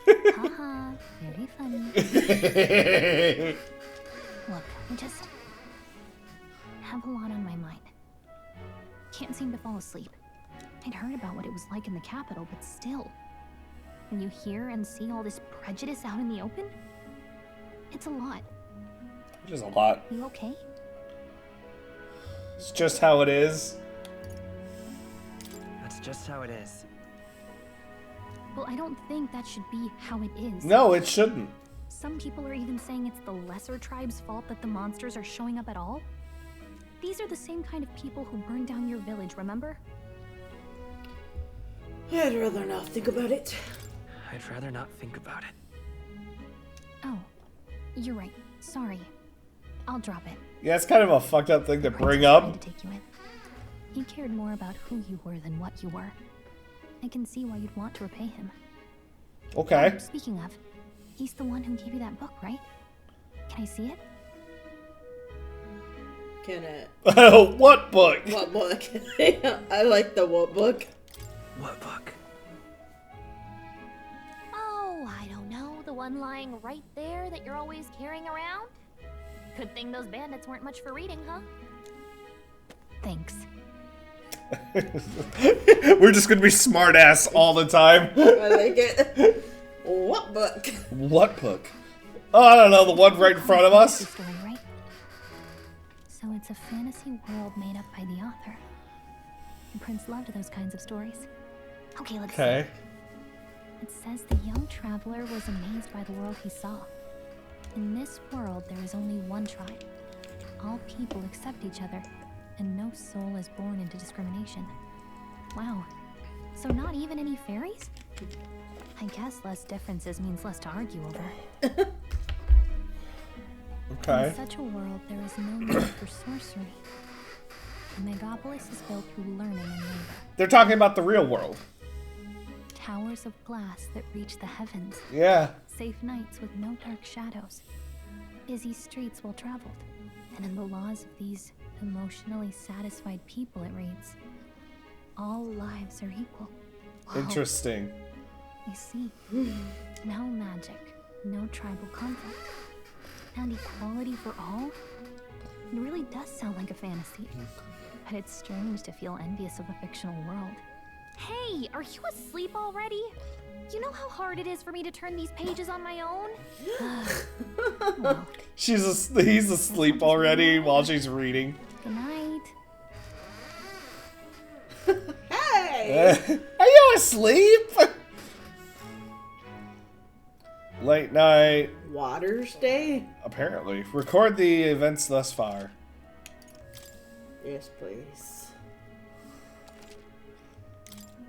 Haha, very funny. Look, I just have a lot on my mind. Can't seem to fall asleep. I'd heard about what it was like in the capital, but still. When you hear and see all this prejudice out in the open, it's a lot. It is a lot. You okay? It's just how it is. That's just how it is. Well, I don't think that should be how it is. No, it shouldn't. Some people are even saying it's the lesser tribe's fault that the monsters are showing up at all. These are the same kind of people who burned down your village, remember? I'd rather not think about it. I'd rather not think about it. Oh, you're right. Sorry. I'll drop it. Yeah, it's kind of a fucked up thing to bring up. To take you in. He cared more about who you were than what you were. I can see why you'd want to repay him. Okay. Speaking of, he's the one who gave you that book, right? Can I see it? Can it? What book? What book? I like the what book. What book? Oh, I don't know. The one lying right there that you're always carrying around? Good thing those bandits weren't much for reading, huh? Thanks. We're just gonna be smart ass all the time. I like it. What book? What book? Oh, I don't know, the one right in front of us. Story, right? So it's a fantasy world made up by the author. The prince loved those kinds of stories. Okay, let's see. It says the young traveler was amazed by the world he saw. In this world, there is only one tribe. All people accept each other, and no soul is born into discrimination. Wow. So not even any fairies? I guess less differences means less to argue over. Okay. In such a world, there is no need for sorcery. The megapolis is built through learning and labor. They're talking about the real world. Towers of glass that reach the heavens. Yeah. Safe nights with no dark shadows. Busy streets well traveled. And in the laws of these emotionally satisfied people, it reads, all lives are equal. Wow. Interesting. I see. No magic, no tribal conflict, and equality for all? It really does sound like a fantasy. But it's strange to feel envious of a fictional world. Hey, are you asleep already? You know how hard it is for me to turn these pages on my own? Well, He's asleep already while she's reading. good night. Hey! Are you asleep? Late night. Water's Day? Apparently. Record the events thus far. Yes, please.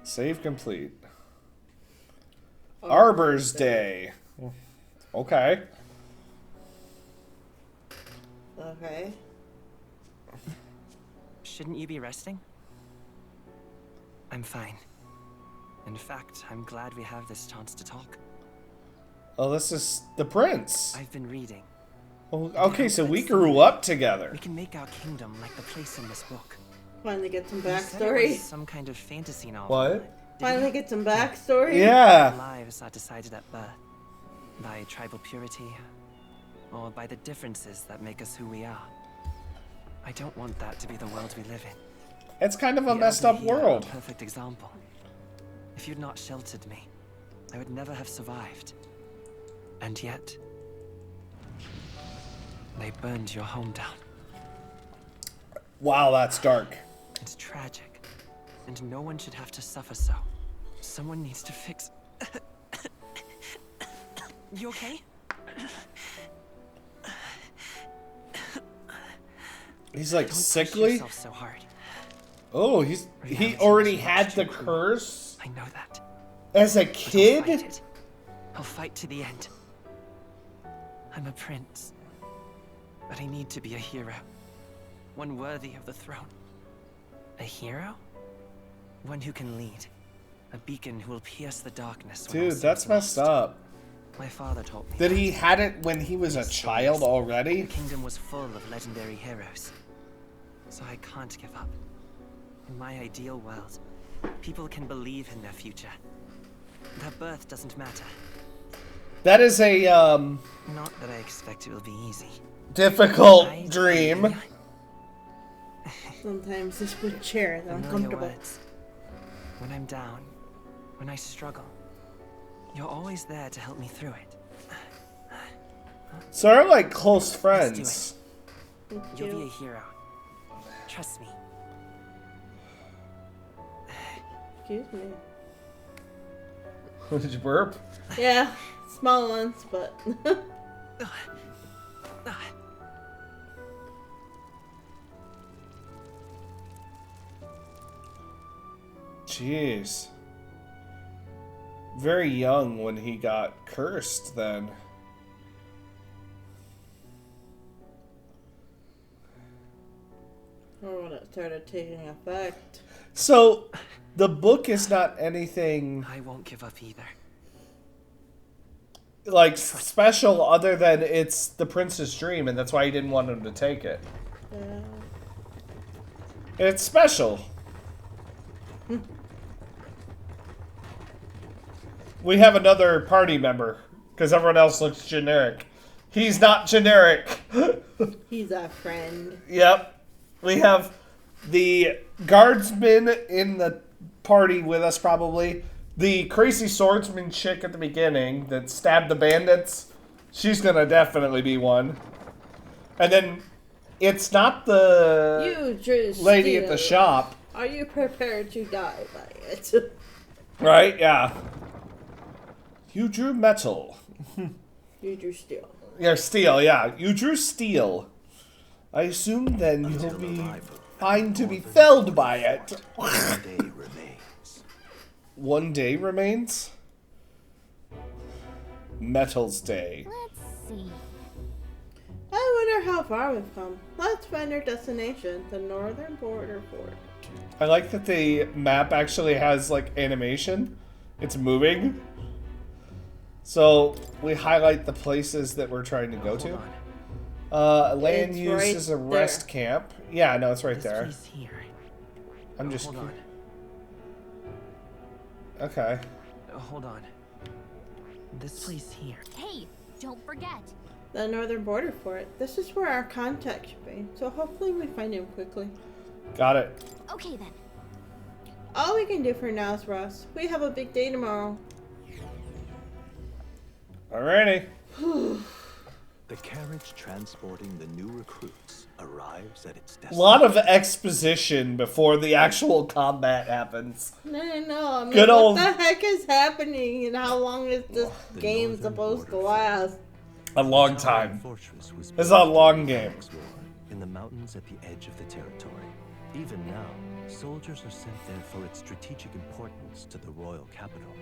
Save complete. Arbor's Day. Okay. Okay. Shouldn't you be resting? I'm fine. In fact, I'm glad we have this chance to talk. Oh, this is the prince. I've been reading. Oh, okay, so we grew up together. We can make our kingdom like the place in this book. Finally get some You said it backstory. was some kind of fantasy novel. What? Finally get some backstory. Yeah. Our lives are decided at birth. By tribal purity, or by the differences that make us who we are. I don't want that to be the world we live in. It's kind of a The messed elderly up here are world. a perfect example. If you'd not sheltered me, I would never have survived. And yet, they burned your home down. Wow, that's dark. It's tragic, and no one should have to suffer so. Someone needs to fix... You okay? He's like Don't push sickly. yourself so hard. Oh, he already had the curse I know that. as a But I'll fight kid. it. I'll fight to the end. I'm a prince, but I need to be a hero. One worthy of the throne. A hero? One who can lead. A beacon who will pierce the darkness. when all Dude, seems that's messed lost. up. My father taught me. That he had it when he was a child already? The kingdom was full of legendary heroes. So I can't give up. In my ideal world, people can believe in their future. That birth doesn't matter. That is a Not that I expect it will be easy. difficult dream. Sometimes this wood chair is Familiar uncomfortable. words. When I'm down, when I struggle, you're always there to help me through it. So they're like close friends. You'll be a hero. Trust me. Excuse me. Did you burp? Yeah, small ones, but. Jeez. Very young when he got cursed then. Or when it started taking effect. So, the book is not anything I won't give up either. like special other than it's the prince's dream, and that's why he didn't want him to take it. Yeah. It's special. We have another party member because everyone else looks generic. He's not generic. He's a friend. Yep. We have the guardsman in the party with us, probably. The crazy swordsman chick at the beginning that stabbed the bandits. She's gonna definitely be one. And then it's not the You drew lady steel. at the shop. Are you prepared to die by it? Right? Yeah. You drew metal. You drew steel. Yeah, steel, yeah. You drew steel. I assume then you'll be fine to be felled by it. One day remains. One day remains? Metal's Day. Let's see. I wonder how far we've come. Let's find our destination, the northern border fort. I like that the map actually has like animation. It's moving. So we highlight the places that we're trying to go to. Land It's use right is a rest camp. Yeah, no, it's right there. Place here. I'm just. Hold on. Okay. Hold on. This place here. Hey, don't forget. The northern border fort. This is where our contact should be. So hopefully we find him quickly. Got it. Okay then. All we can do for now is rest. We have a big day tomorrow. Alrighty. The carriage transporting the new recruits arrives at its A destination. lot of exposition before the actual combat happens. No. I mean, Good old- what the heck is happening and how long is this game supposed to last? A long time. Fortress was It's a long game. in the mountains at the edge of the territory. Even now, soldiers are sent there for its strategic importance to the royal capital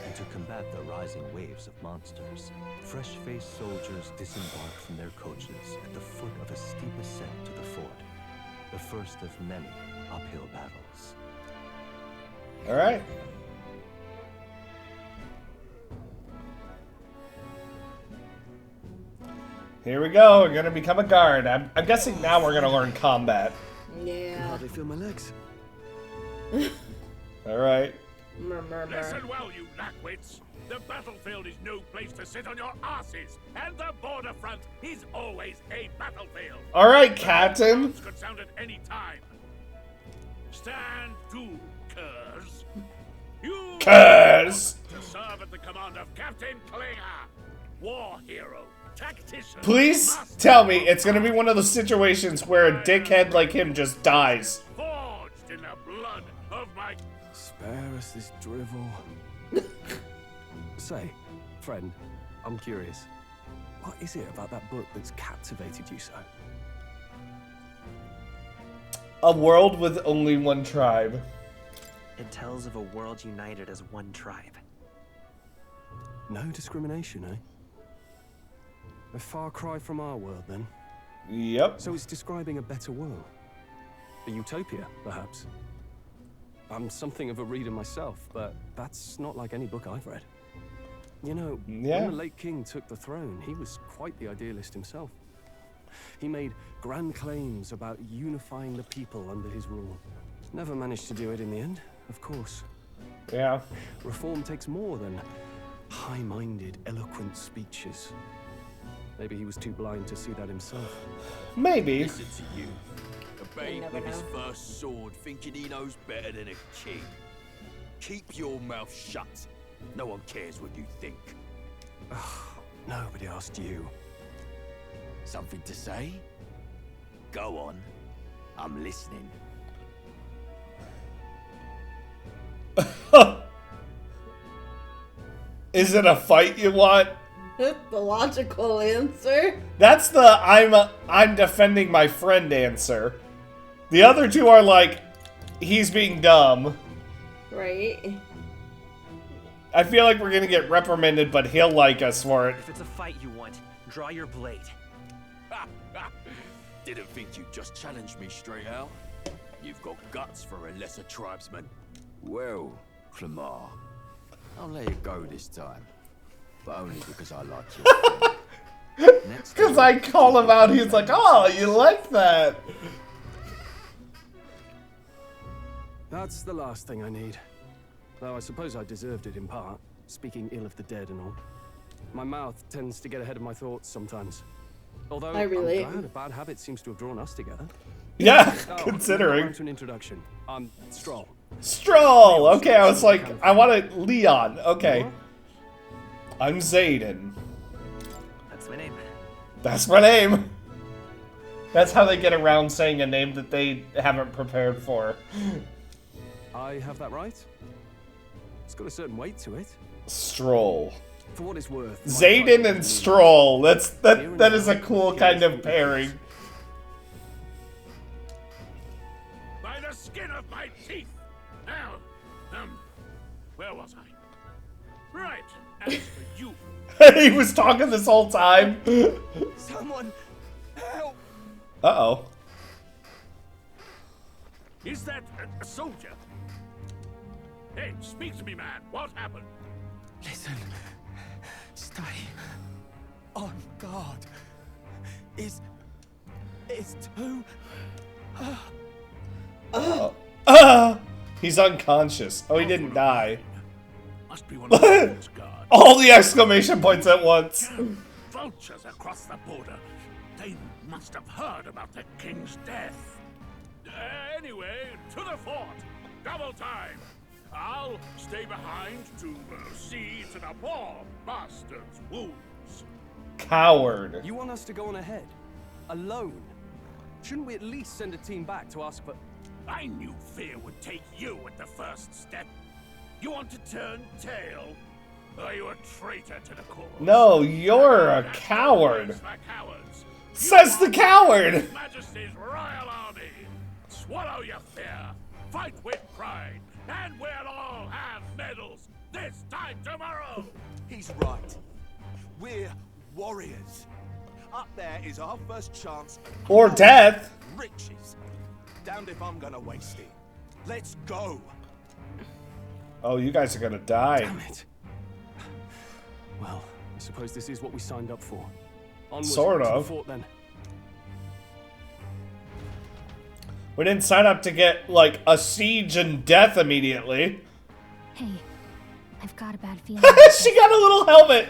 and to combat the rising waves of monsters. Fresh-faced soldiers disembark from their coaches at the foot of a steep ascent to the fort, the first of many uphill battles. Alright. Here we go. We're gonna become a guard. I'm guessing now we're gonna learn combat. I can Yeah. hardly feel my legs. Alright. Listen well, you lackwits. The battlefield is no place to sit on your asses, and the border front is always a battlefield. Alright, Captain. Guns could sound at any time. Stand to, curs. You Curs. to serve at the command of Captain Klinger, war hero, tactician. Please tell me it's gonna be one of those situations where a dickhead like him just dies. Forged in the blood of my. Spare us this drivel. Say, friend, I'm curious. What is it about that book that's captivated you so? A world with only one tribe. It tells of a world united as one tribe. No discrimination, eh? A far cry from our world, then. Yep. So it's describing a better world. A utopia, perhaps. I'm something of a reader myself, but that's not like any book I've read. You know, Yeah. when the late king took the throne, he was quite the idealist himself. He made grand claims about unifying the people under his rule. Never managed to do it in the end, of course. Yeah. Reform takes more than high-minded, eloquent speeches. Maybe he was too blind to see that himself. Maybe. Listen to you. A babe with his first sword thinking he knows better than a king. Keep your mouth shut. No one cares what you think. Nobody asked you. Something to say? Go on. I'm listening. Is it a fight you want? The logical answer. That's the I'm defending my friend answer. The other two are like, he's being dumb. Right. I feel like we're gonna get reprimanded, but he'll like us for it. If it's a fight you want, draw your blade. Didn't think you'd just challenge me straight out. You've got guts for a lesser tribesman. Well, Clamar, I'll let it go this time. But only because I like you. Because I call him out, he's like, oh, you like that. That's the last thing I need. Though I suppose I deserved it in part, speaking ill of the dead and all. My mouth tends to get ahead of my thoughts sometimes. Although I relate. I'm glad a bad habit seems to have drawn us together. Yeah, considering. To an introduction. I'm Stroll. Stroll! Okay, I was like, I wanted Leon. Okay. I'm Zayden. That's my name. That's my name. That's how they get around saying a name that they haven't prepared for. I have that right? It's got a certain weight to it. Stroll. For what it's worth. Zayden and Stroll. That is a cool kind of pairing. By the skin of my teeth. Now, where was I? Right. As for you. He was talking this whole time. Someone help. Uh-oh. Is that a soldier? Hey, speak to me, man. What happened? Listen. Stay on guard. It's too... He's unconscious. Oh, he didn't die. Must be one of those guards. All the exclamation points at once. Vultures across the border. They must have heard about the king's death. Anyway, to the fort. Double time. I'll stay behind to see to the poor bastard's wounds. Coward. You want us to go on ahead? Alone? Shouldn't we at least send a team back to ask for... I knew fear would take you at the first step. You want to turn tail? Are you a traitor to the cause? No, you're a coward. Cowards. Says the coward. His Majesty's Royal Army. Swallow your fear. Fight with pride. And we'll all have medals this time tomorrow. He's right. We're warriors. Up there is our first chance. Or death. Riches. Damned if I'm gonna waste it. Let's go. Oh, you guys are gonna die. Damn it. Well, I suppose this is what we signed up for. Onwards Sort to the of. fort, then. We didn't sign up to get, like, a siege and death immediately. Hey, I've got a bad feeling. She got a little helmet.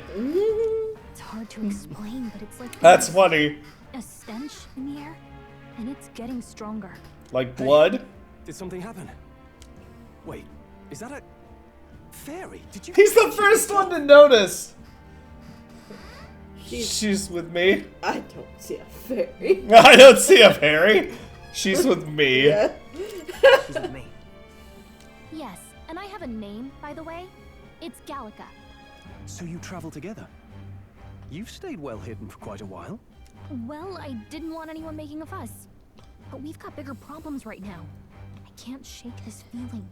It's hard to explain, but it's like That's funny. a stench in the air, and it's getting stronger. Like blood? Did something happen? Wait, is that a fairy? Did you? He's the first one to notice. She's with me. I don't see a fairy. I don't see a fairy. She's with me. Yeah. She's with me. Yes, and I have a name, by the way. It's Gallica. So you travel together? You've stayed well hidden for quite a while. Well, I didn't want anyone making a fuss. But we've got bigger problems right now. I can't shake this feeling.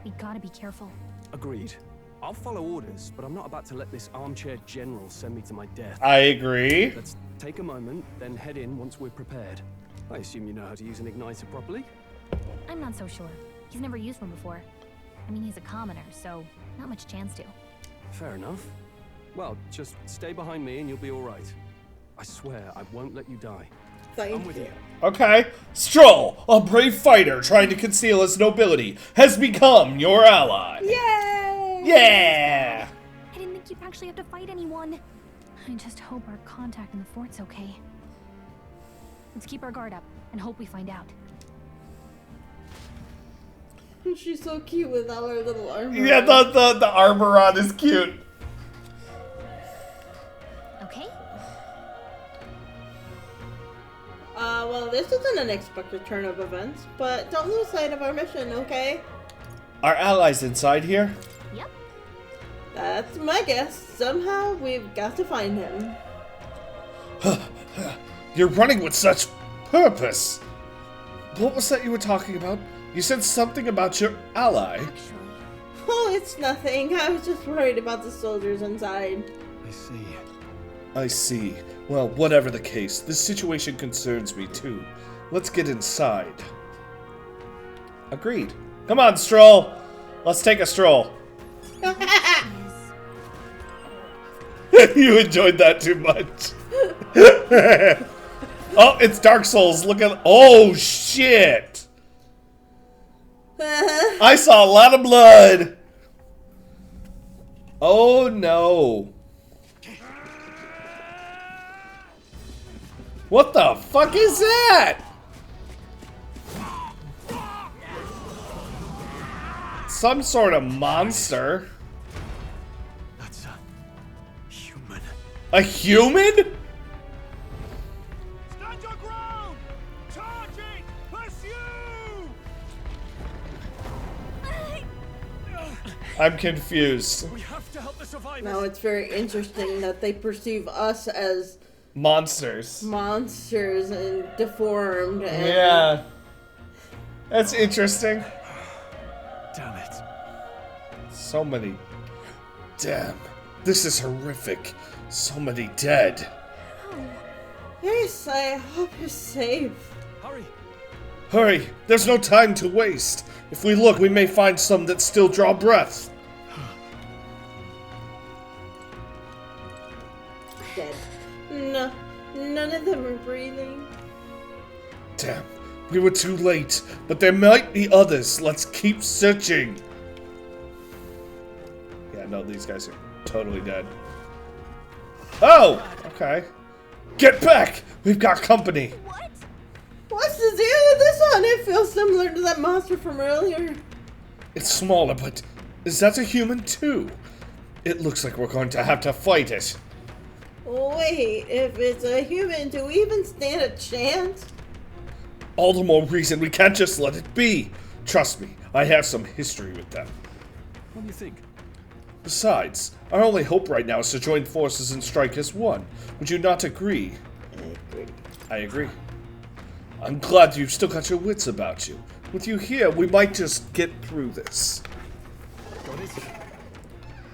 We gotta be careful. Agreed. I'll follow orders, but I'm not about to let this armchair general send me to my death. I agree. Let's take a moment, then head in once we're prepared. I assume you know how to use an igniter properly? I'm not so sure. He's never used one before. I mean, he's a commoner, so not much chance to. Fair enough. Well, just stay behind me and you'll be all right. I swear I won't let you die. Thank you. Okay. Stroll, a brave fighter trying to conceal his nobility, has become your ally. Yay! Yeah! I didn't think you'd actually have to fight anyone. I just hope our contact in the fort's okay. Let's keep our guard up and hope we find out. She's so cute with all her little armor. Yeah, the armor on is cute. Okay. Well, this is an unexpected turn of events, but don't lose sight of our mission, okay? Our allies inside here? Yep. That's my guess. Somehow, we've got to find him. You're running with such purpose. What was that you were talking about? You said something about your ally. Oh, it's nothing. I was just worried about the soldiers inside. I see. I see. Well, whatever the case, this situation concerns me too. Let's get inside. Agreed. Come on, Stroll. Let's take a stroll. You enjoyed that too much. Oh, it's Dark Souls. Look at... Oh, shit. I saw a lot of blood. Oh, no. What the fuck is that? Some sort of monster. That's a human. A human? Stand your ground! Charging! Pursue! I'm confused. We have to help the survivors. Now it's very interesting that they perceive us as Monsters. monsters and deformed. And Yeah. That's interesting. Damn it. So many. Damn. This is horrific. So many dead. Yes, I hope you're safe. Hurry. Hurry. There's no time to waste. If we look, we may find some that still draw breath. Dead. No, none of them are breathing. Damn. We were too late. But there might be others. Let's keep searching. Yeah, no, these guys are totally dead. Oh! Okay. Get back! We've got company. What's the deal with this one? It feels similar to that monster from earlier. It's smaller, but is that a human too? It looks like we're going to have to fight it. Wait, if it's a human, do we even stand a chance? All the more reason we can't just let it be. Trust me, I have some history with them. What do you think? Besides, our only hope right now is to join forces and strike as one. Would you not agree? I agree. I'm glad you've still got your wits about you. With you here, we might just get through this. Got it?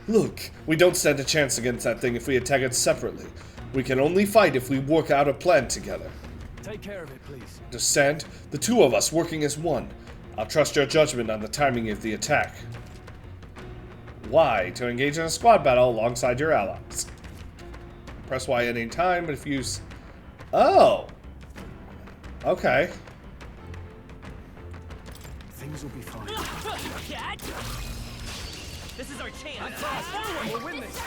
Look, we don't stand a chance against that thing if we attack it separately. We can only fight if we work out a plan together. Take care of it, please. Understand? The two of us working as one. I'll trust your judgment on the timing of the attack. Y to engage in a squad battle alongside your allies. Press Y at any time, but if you use... Oh! Okay. Things will be fine. This is our chance. We'll win this.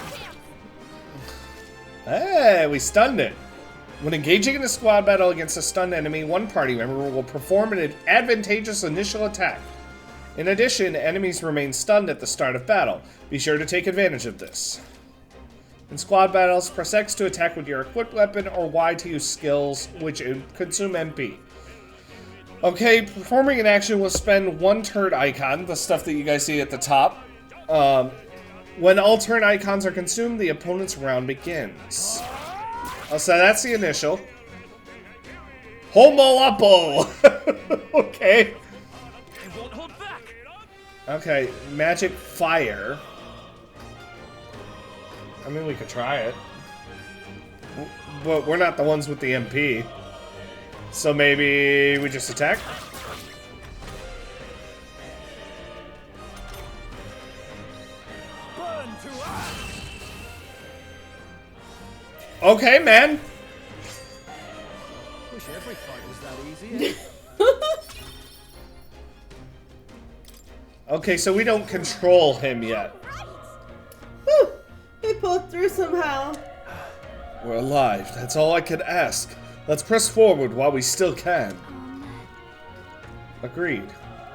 Hey, we stunned it. When engaging in a squad battle against a stunned enemy, one party member will perform an advantageous initial attack. In addition, enemies remain stunned at the start of battle. Be sure to take advantage of this. In squad battles, press X to attack with your equipped weapon or Y to use skills, which consume MP. Okay, performing an action will spend one turn icon, the stuff that you guys see at the top. When all turn icons are consumed, the opponent's round begins. Oh, so that's the initial. Homo Appo! Okay. Okay, magic fire. I mean, we could try it. But we're not the ones with the MP. So maybe we just attack? Okay, man. Wish every fight was that easy. Okay, so we don't control him yet. Whew! We pulled through somehow. We're alive. That's all I could ask. Let's press forward while we still can. Agreed.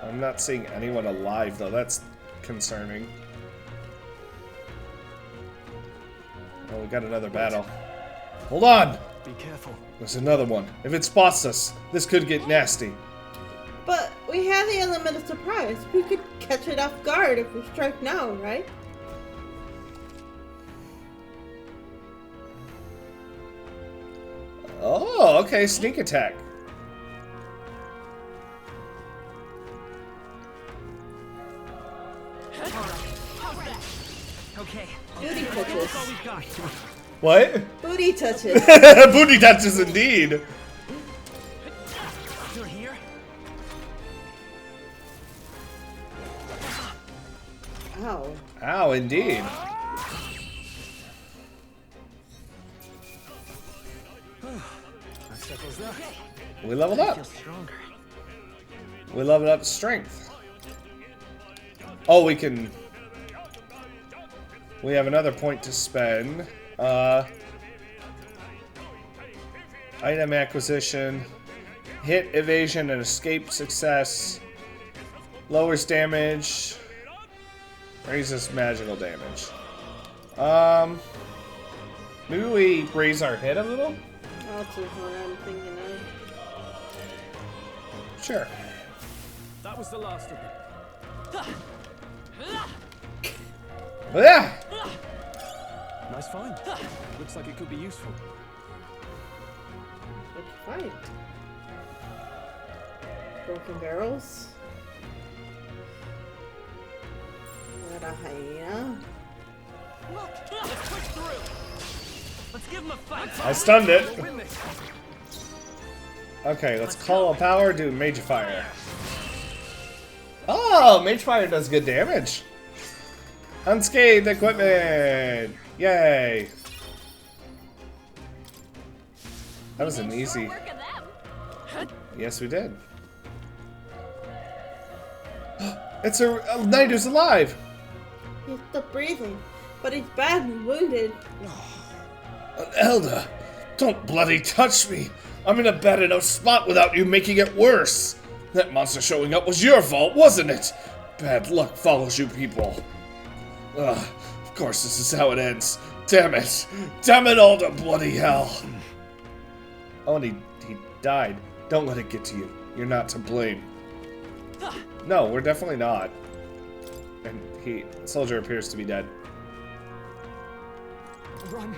I'm not seeing anyone alive, though. That's concerning. Oh, we got another battle. Hold on! Be careful. There's another one. If it spots us, this could get nasty. But we have the element of surprise. We could catch it off guard if we strike now, right? Oh, okay. Sneak attack. Okay. Booty touches. What? Booty touches. Booty touches indeed. You're here? Ow. Ow, indeed. That settles that. We leveled up. We leveled up strength. Oh, we can... We have another point to spend. Item acquisition. Hit, evasion, and escape success. Lowers damage. Raises magical damage. Maybe we raise our hit a little? That's what I'm thinking of. Sure. That was the last of them. Yeah! Nice find. Looks like it could be useful. What'd you find? Broken barrels? Got a hyena? Look, let's push through. Let's give him a fight. I stunned it. We'll win this. Okay, let's call a power, do Mage Fire. Oh, Mage Fire does good damage. Unscathed equipment! Yay! That was an easy... Yes, we did. It's a knight who's alive! He's still breathing, but he's badly wounded. An elder! Don't bloody touch me! I'm in a bad enough spot without you making it worse! That monster showing up was your fault, wasn't it? Bad luck follows you people. Ugh, of course this is how it ends. Damn it! Damn it all to bloody hell! Oh, and he died. Don't let it get to you. You're not to blame. No, we're definitely not. And soldier appears to be dead. Run.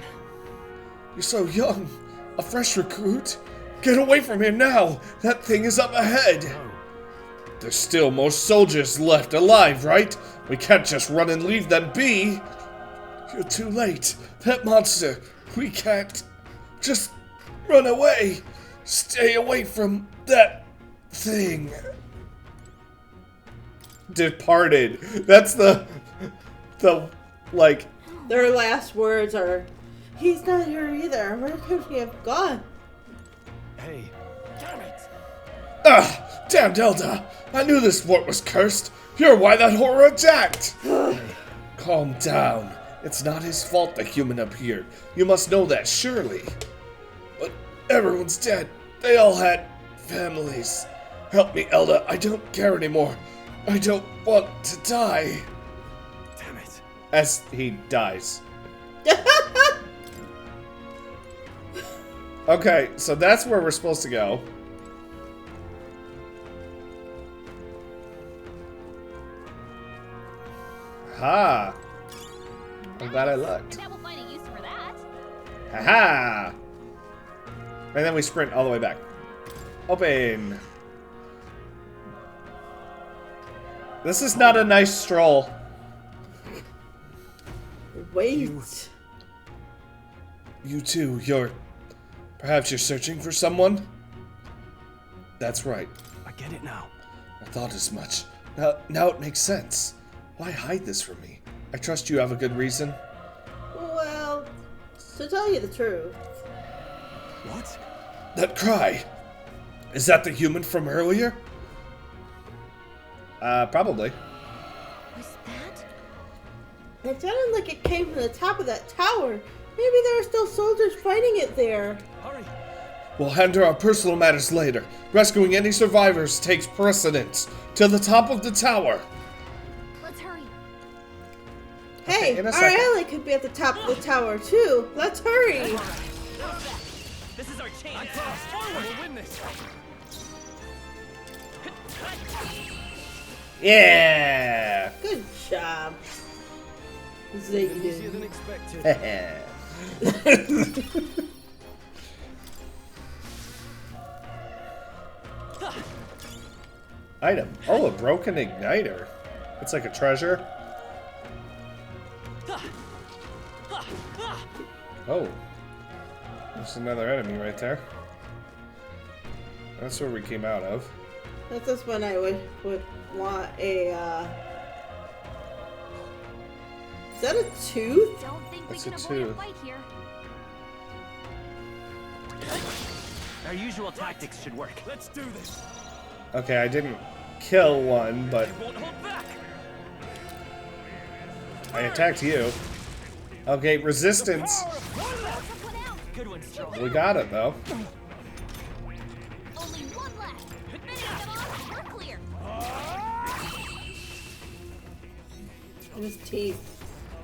You're so young. A fresh recruit. Get away from here now. That thing is up ahead. No. There's still more soldiers left alive, right? We can't just run and leave them be. You're too late. That monster. We can't. Just run away. Stay away from that thing. Departed. That's the like. Their last words are, "He's not here either. Where could he have gone?" Hey. Damn it. Ah, damned Elda. I knew this fort was cursed. You're why that horror attacked. Calm down. It's not his fault the human appeared. You must know that, surely. But everyone's dead. They all had families. Help me, Elda. I don't care anymore. I don't want to die. Damn it. As he dies. Okay, so that's where we're supposed to go. Ha! I'm glad I looked. That will find a use for that. Ha-ha! And then we sprint all the way back. Open! This is not a nice stroll. Wait. You too, perhaps you're searching for someone? That's right. I get it now. I thought as much. Now it makes sense. Why hide this from me? I trust you have a good reason. Well, to tell you the truth. What? That cry. Is that the human from earlier? Probably. It sounded like it came from the top of that tower. Maybe there are still soldiers fighting it there. Hurry! We'll handle our personal matters later. Rescuing any survivors takes precedence. To the top of the tower. Let's hurry. Hey, in a our second. ally could be at the top of the tower too. Let's hurry. This is our chance. I'm fast. Forward. We'll win this. Yeah! Good job. Even easier than expected. Item. Oh, a broken igniter. It's like a treasure. Oh. There's another enemy right there. That's where we came out of. That's just when I would want a, Is that a tooth? Don't think That's we a can avoid a tooth. fight here. Our usual tactics should work. Let's do this. Okay, I didn't kill one, but Won't hold back. I attacked you. Okay, resistance. Good one, Stroll. We got it, though. Only one left. Finish them off. We're clear. His teeth.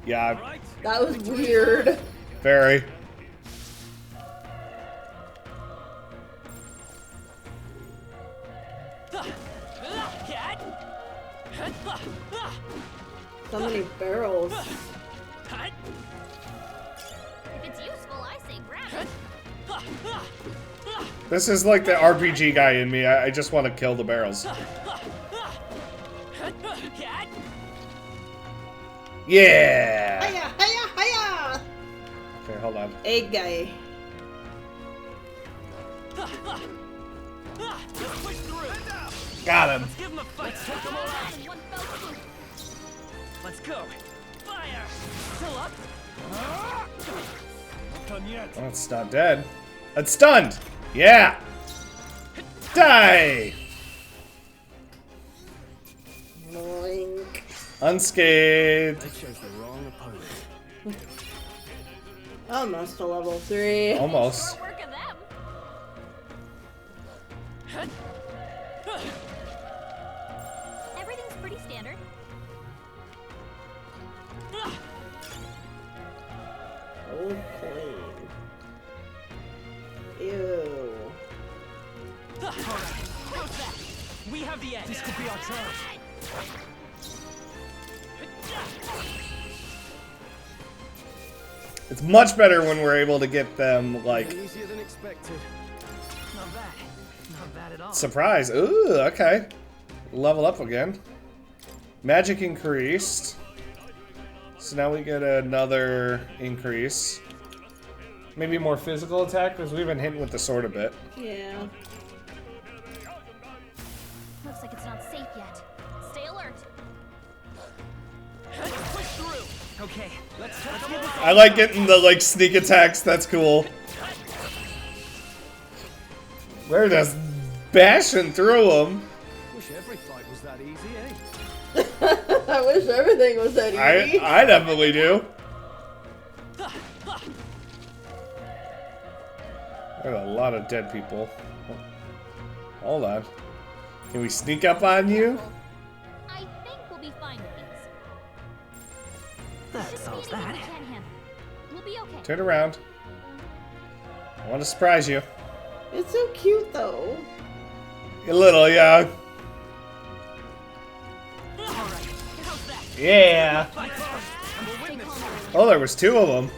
Yeah, That was weird. very. So many barrels. If it's useful, I say grab it. This is like the RPG guy in me. I just want to kill the barrels. Yeah! Hiya, hiya, hiya! Okay, hold on. Egg guy. Got him. Let's give him a fight. Let's take them all out. Let's go. Fire. Still up. Not done yet. Oh, it's not dead. It's stunned! Yeah! Die! Boink. Unscathed. I chose the wrong opponent. Almost to level 3. Almost. Work of them. Everything's pretty standard. Oh, queen. Ew. We have the edge. This could be our chance. It's much better when we're able to get them, like, Even easier than expected. Not bad. Not bad at all. surprise. Ooh, okay. Level up again. Magic increased. So now we get another increase. Maybe more physical attack, because we've been hitting with the sword a bit. Yeah. Looks like it's not safe yet. Stay alert. Push through. Okay. Let's give this I like getting the, like, sneak attacks. That's cool. We're just bashing through them. Wish every fight was that easy, eh? I wish everything was that easy. I definitely do. There's a lot of dead people. Hold on. Can we sneak up on you? I think we'll be fine with these. That Just solves meeting that. we can handle. We'll be okay. Turn around. I want to surprise you. It's so cute though. A little, yeah. Yeah. Oh, there was 2 of them.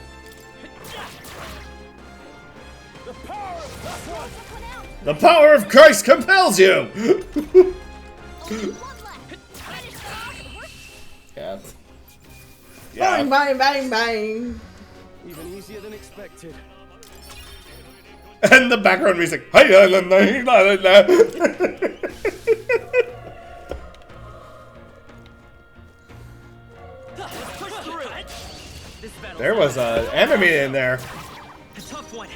The power of Christ compels you! Yeah. Bang, bang, bang, bang. Even easier than expected. And the background music. There was an enemy in there. A tough one.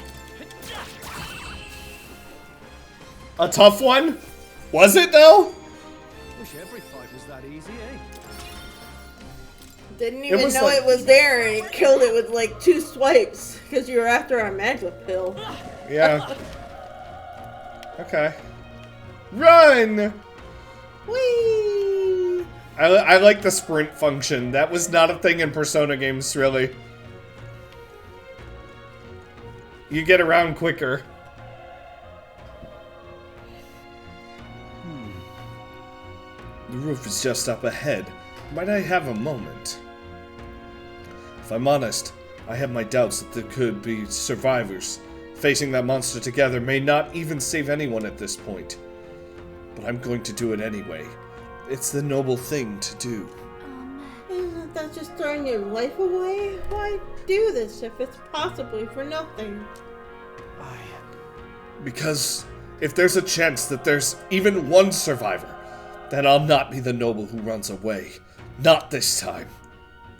A tough one? Was it though? Wish every fight was that easy, eh? Didn't even know it was there, and it killed it with like 2 swipes because you were after our magic pill. Yeah. Okay. Run! Whee! I like the sprint function. That was not a thing in Persona games, really. You get around quicker. The roof is just up ahead. Might I have a moment? If I'm honest, I have my doubts that there could be survivors. Facing that monster together may not even save anyone at this point. But I'm going to do it anyway. It's the noble thing to do. Isn't that just throwing your life away? Why do this if it's possibly for nothing? Because if there's a chance that there's even one survivor, then I'll not be the noble who runs away. Not this time.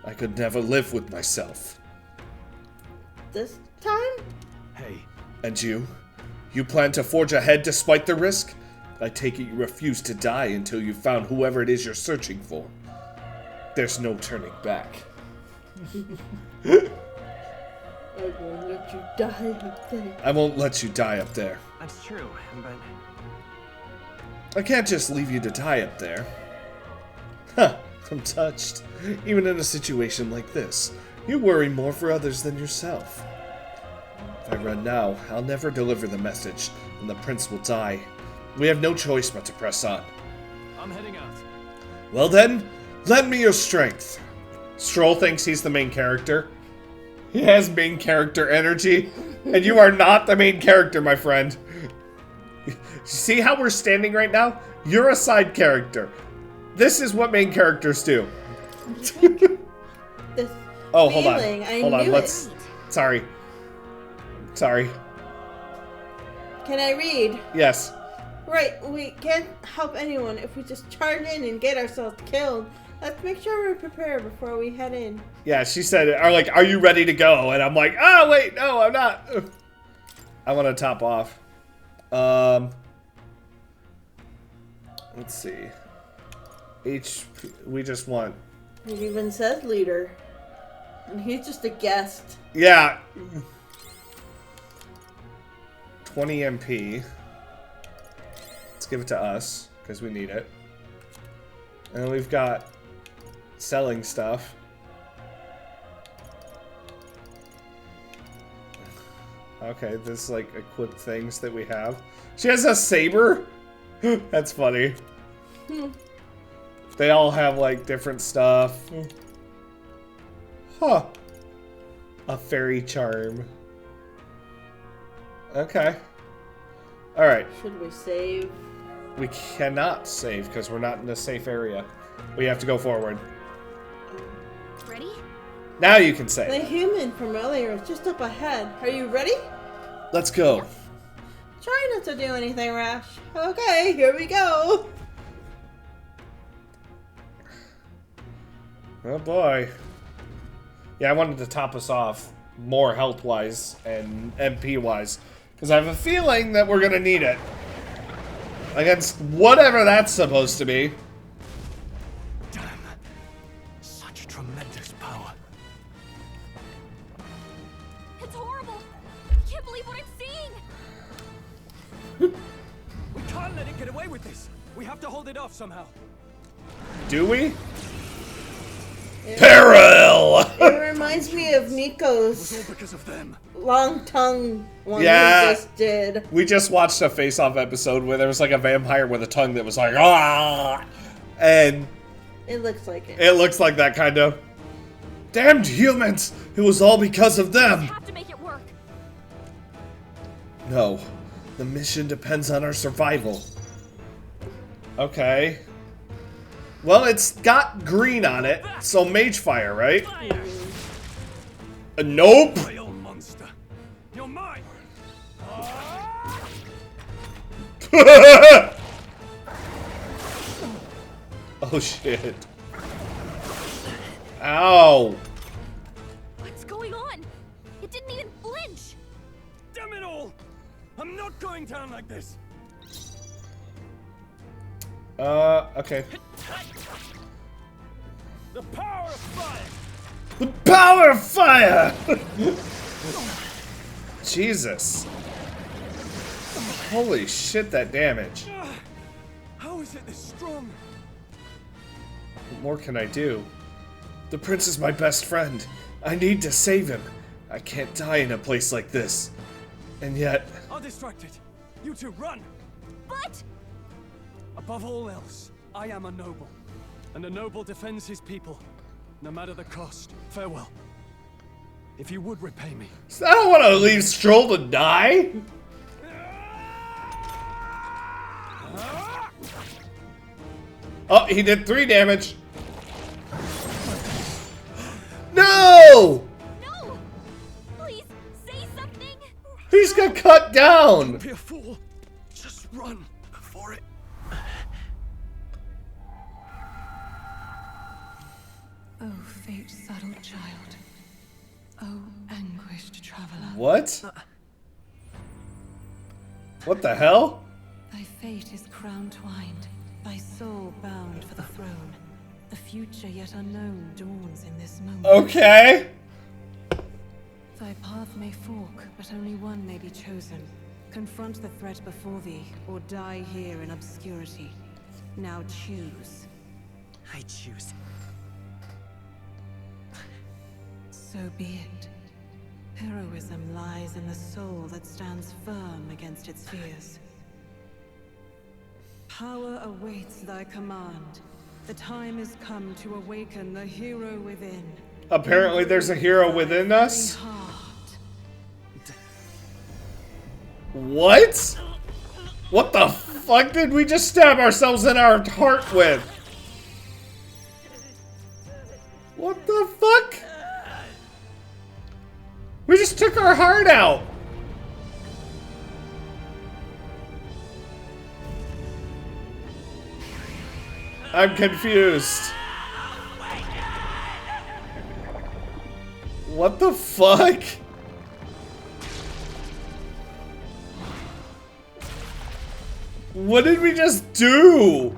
I could never live with myself. This time? Hey. And you? You plan to forge ahead despite the risk? I take it you refuse to die until you've found whoever it is you're searching for. There's no turning back. I won't let you die up there. I won't let you die up there. That's true, but... I can't just leave you to die up there. Huh, I'm touched. Even in a situation like this, you worry more for others than yourself. If I run now, I'll never deliver the message, and the prince will die. We have no choice but to press on. I'm heading out. Well then, lend me your strength. Stroll thinks he's the main character. He has main character energy, and you are not the main character, my friend. See how we're standing right now? You're a side character. This is what main characters do. Oh, hold on. Hold on. Let's. Sorry. Sorry. Can I read? Yes. Right, we can't help anyone if we just charge in and get ourselves killed. Let's make sure we're prepared before we head in. Yeah, she said, are you ready to go? And I'm like, oh, wait, no, I'm not. I want to top off. Let's see. HP, we just want... It even says leader. And he's just a guest. Yeah. 20 MP. Let's give it to us, because we need it. And then we've got selling stuff. Okay, this is like equipped things that we have. She has a saber? That's funny. They all have like different stuff. Huh. A fairy charm. Okay. Alright. Should we save? We cannot save because we're not in a safe area. We have to go forward. Ready? Now you can save. The human from earlier is just up ahead. Are you ready? Let's go. Try not to do anything rash. Okay, here we go. Oh boy. Yeah, I wanted to top us off more health-wise and MP-wise. Because I have a feeling that we're going to need it. Against whatever that's supposed to be. Damn. Such tremendous power. It's horrible. I can't believe what I'm seeing. We can't let it get away with this. We have to hold it off somehow. Do we? Peril! It reminds me of Nico's because of them. long tongue one Yeah. we just did. We just watched a face-off episode where there was like a vampire with a tongue that was like, ah! And It looks like it. it looks like that kind of. Damned humans! It was all because of them! We have to make it work. No. The mission depends on our survival. Okay. Well, it's got green on it, so mage fire, right? Nope! Royal monster. You're mine! Oh shit. Ow! What's going on? It didn't even flinch. Damn it all! I'm not going down like this. Okay. The power of fire! The power of fire! Jesus. Holy shit, that damage. How is it this strong? What more can I do? The prince is my best friend. I need to save him. I can't die in a place like this. And yet... I'll distract it. You two run! But... Above all else, I am a noble. And a noble defends his people, no matter the cost. Farewell. If you would repay me. So I don't want to leave Stroll to die. Oh, he did 3 damage. No! No! Please, say something! He's got cut down! Don't be a fool. Just run for it. Oh, fate subtle child. Oh, anguished traveler. What? What the hell? Thy fate is crown-twined, thy soul bound for the throne. The future yet unknown dawns in this moment. Okay. Thy path may fork, but only one may be chosen. Confront the threat before thee, or die here in obscurity. Now choose. I choose. So be it. Heroism lies in the soul that stands firm against its fears. Power awaits thy command. The time is come to awaken the hero within. Apparently there's a hero within us. What? What the fuck did we just stab ourselves in our heart with? What the fuck? We just took our heart out. I'm confused. What the fuck? What did we just do?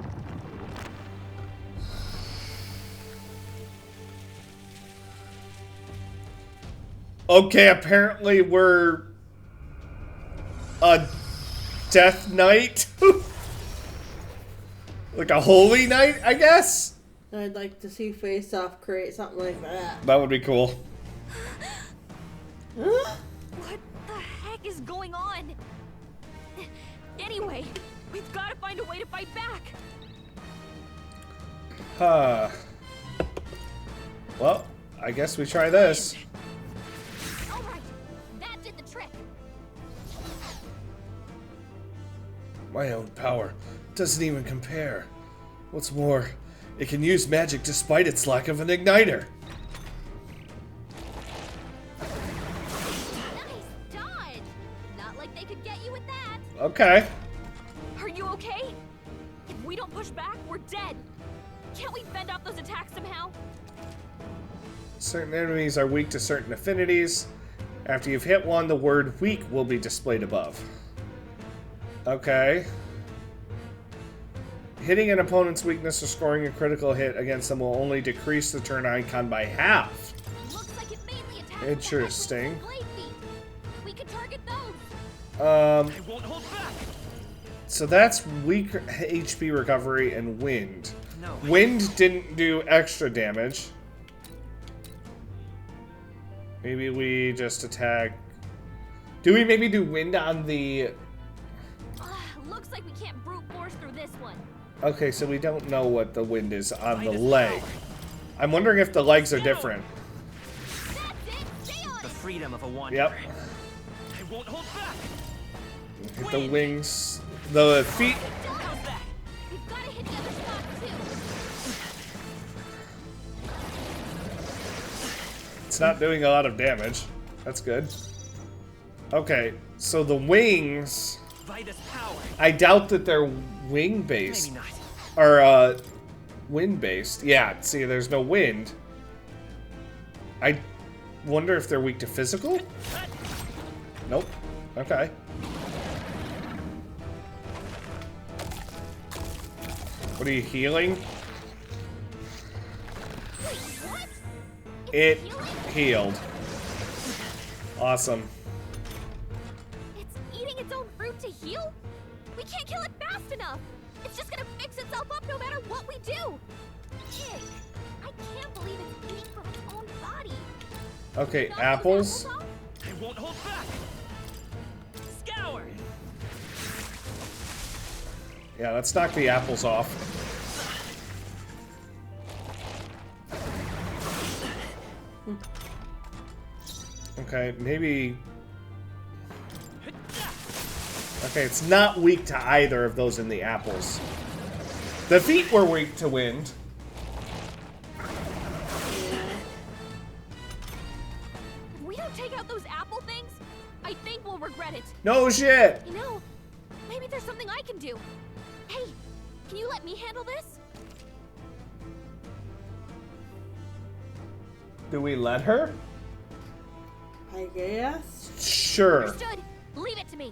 Okay, apparently we're a death knight. Like a holy knight, I guess? I'd like to see Face Off create something like that. That would be cool. Huh? What the heck is going on? Anyway, we've got to find a way to fight back. Huh. Well, I guess we try this. All right, that did the trick. My own power doesn't even compare. What's more, it can use magic despite its lack of an igniter. Nice dodge. Not like they could get you with that. Okay. Are you okay? If we don't push back, we're dead. Can't we fend off those attacks somehow? Certain enemies are weak to certain affinities. After you've hit one, the word weak will be displayed above. Okay. Hitting an opponent's weakness or scoring a critical hit against them will only decrease the turn icon by half. Looks like it mainly attacks Interesting. the blade feet. We could target those. They won't hold back. So that's weak HP recovery and wind. No. Wind didn't do extra damage. Maybe we just attack. Do we maybe do wind on the... Looks like we can't brute force through this one. Okay, so we don't know what the wind is on the leg. I'm wondering if the legs are different. The freedom of a wanderer. Yep. They won't hold back. Hit the wings. The feet. We've got to hit the other spot too. It's not doing a lot of damage. That's good. Okay, so the wings... Vitus power. I doubt that they're wing-based. Maybe not. Or, wind-based. Yeah, see, there's no wind. I wonder if they're weak to physical? Nope. Okay. What are you healing? It healed. Awesome. It's eating its own fruit to heal? We can't kill it fast enough. It's just gonna fix itself up no matter what we do. Pig. I can't believe it's eating from its own body. Okay, apples. I won't hold back. Scour. Yeah, let's knock the apples off. Okay, maybe... Okay, it's not weak to either of those in the apples. The feet were weak to wind. If we don't take out those apple things, I think we'll regret it. No shit! You know, maybe there's something I can do. Hey, can you let me handle this? Do we let her? I guess. Sure. Understood. Leave it to me.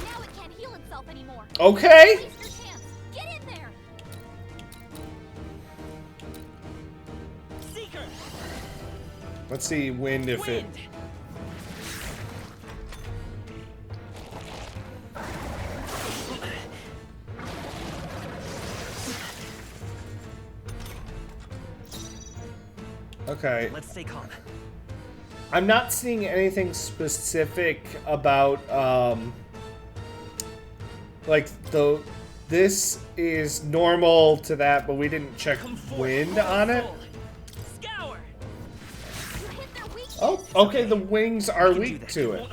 Now it can't heal itself anymore. Okay. Don't waste your chance. Get in there. Seeker. Let's see wind if it... Okay. Let's stay calm. I'm not seeing anything specific about, like, this is normal to that, but we didn't check wind on it. Oh, okay, the wings are weak to it.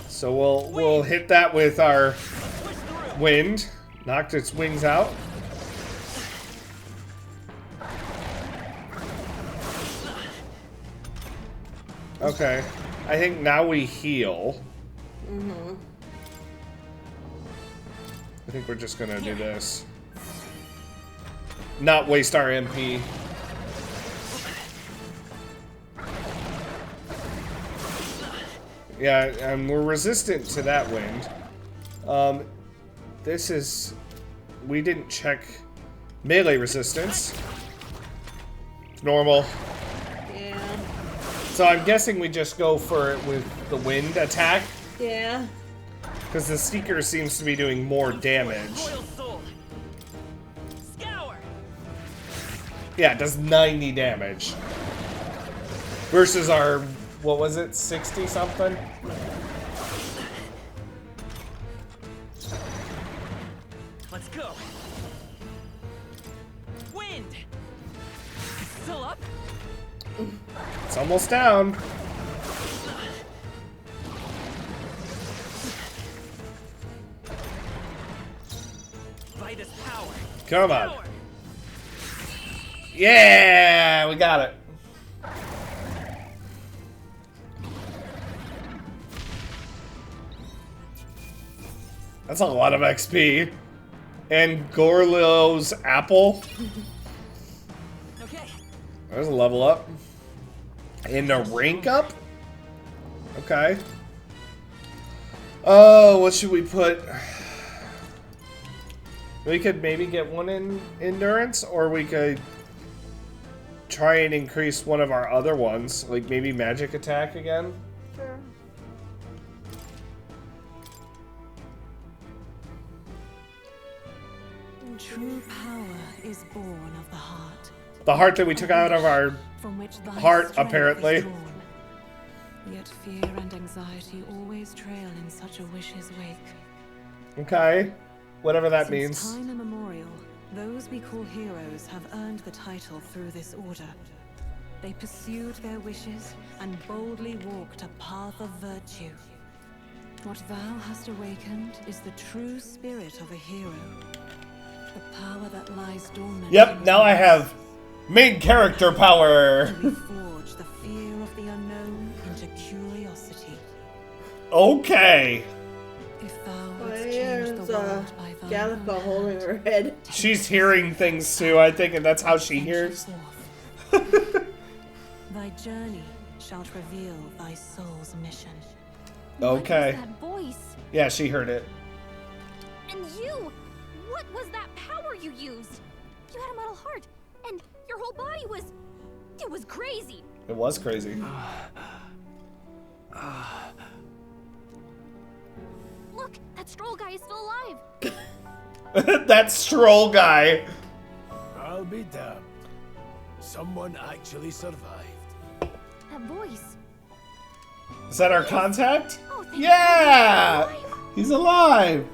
So we'll hit that with our wind. Knocked its wings out. Okay, I think now we heal. Mm-hmm. I think we're just gonna do this. Not waste our MP. Yeah, and we're resistant to that wind. This is... We didn't check melee resistance. Normal. Yeah. So I'm guessing we just go for it with the wind attack. Yeah. Because the Seeker seems to be doing more damage. Yeah, it does 90 damage. Versus our, what was it, 60 something? Let's go. Wind. Still up? It's almost down. Vitus power. Come on. Yeah, we got it. That's a lot of XP. And Gorlo's apple. Okay. There's a level up. And a rank up? Okay. Oh, what should we put? We could maybe get one in endurance, or we could try and increase one of our other ones, like maybe magic attack again. Sure. True power is born of the heart. The heart that we took out of our From which thy heart, strength apparently. is drawn. Yet fear and anxiety always trail in such a wish's wake. Okay. Whatever that Since means. time immemorial, those we call heroes have earned the title through this order. They pursued their wishes and boldly walked a path of virtue. What thou hast awakened is the true spirit of a hero. The power that lies dormant. Yep, now I have main character power. To reforge the fear of the unknown into curiosity. Okay. If thou There's Gallica holding her head. She's hearing things too, I think, and that's how she hears. Thy journey shalt reveal thy soul's mission. Okay. That voice. Yeah, she heard it. And you! What was that power you used? You had a metal heart, and your whole body was... It was crazy. It was crazy. Look, that stroll guy is still alive. That stroll guy. I'll be damned. Someone actually survived. That voice. Is that our contact? Oh, Yeah! He's alive!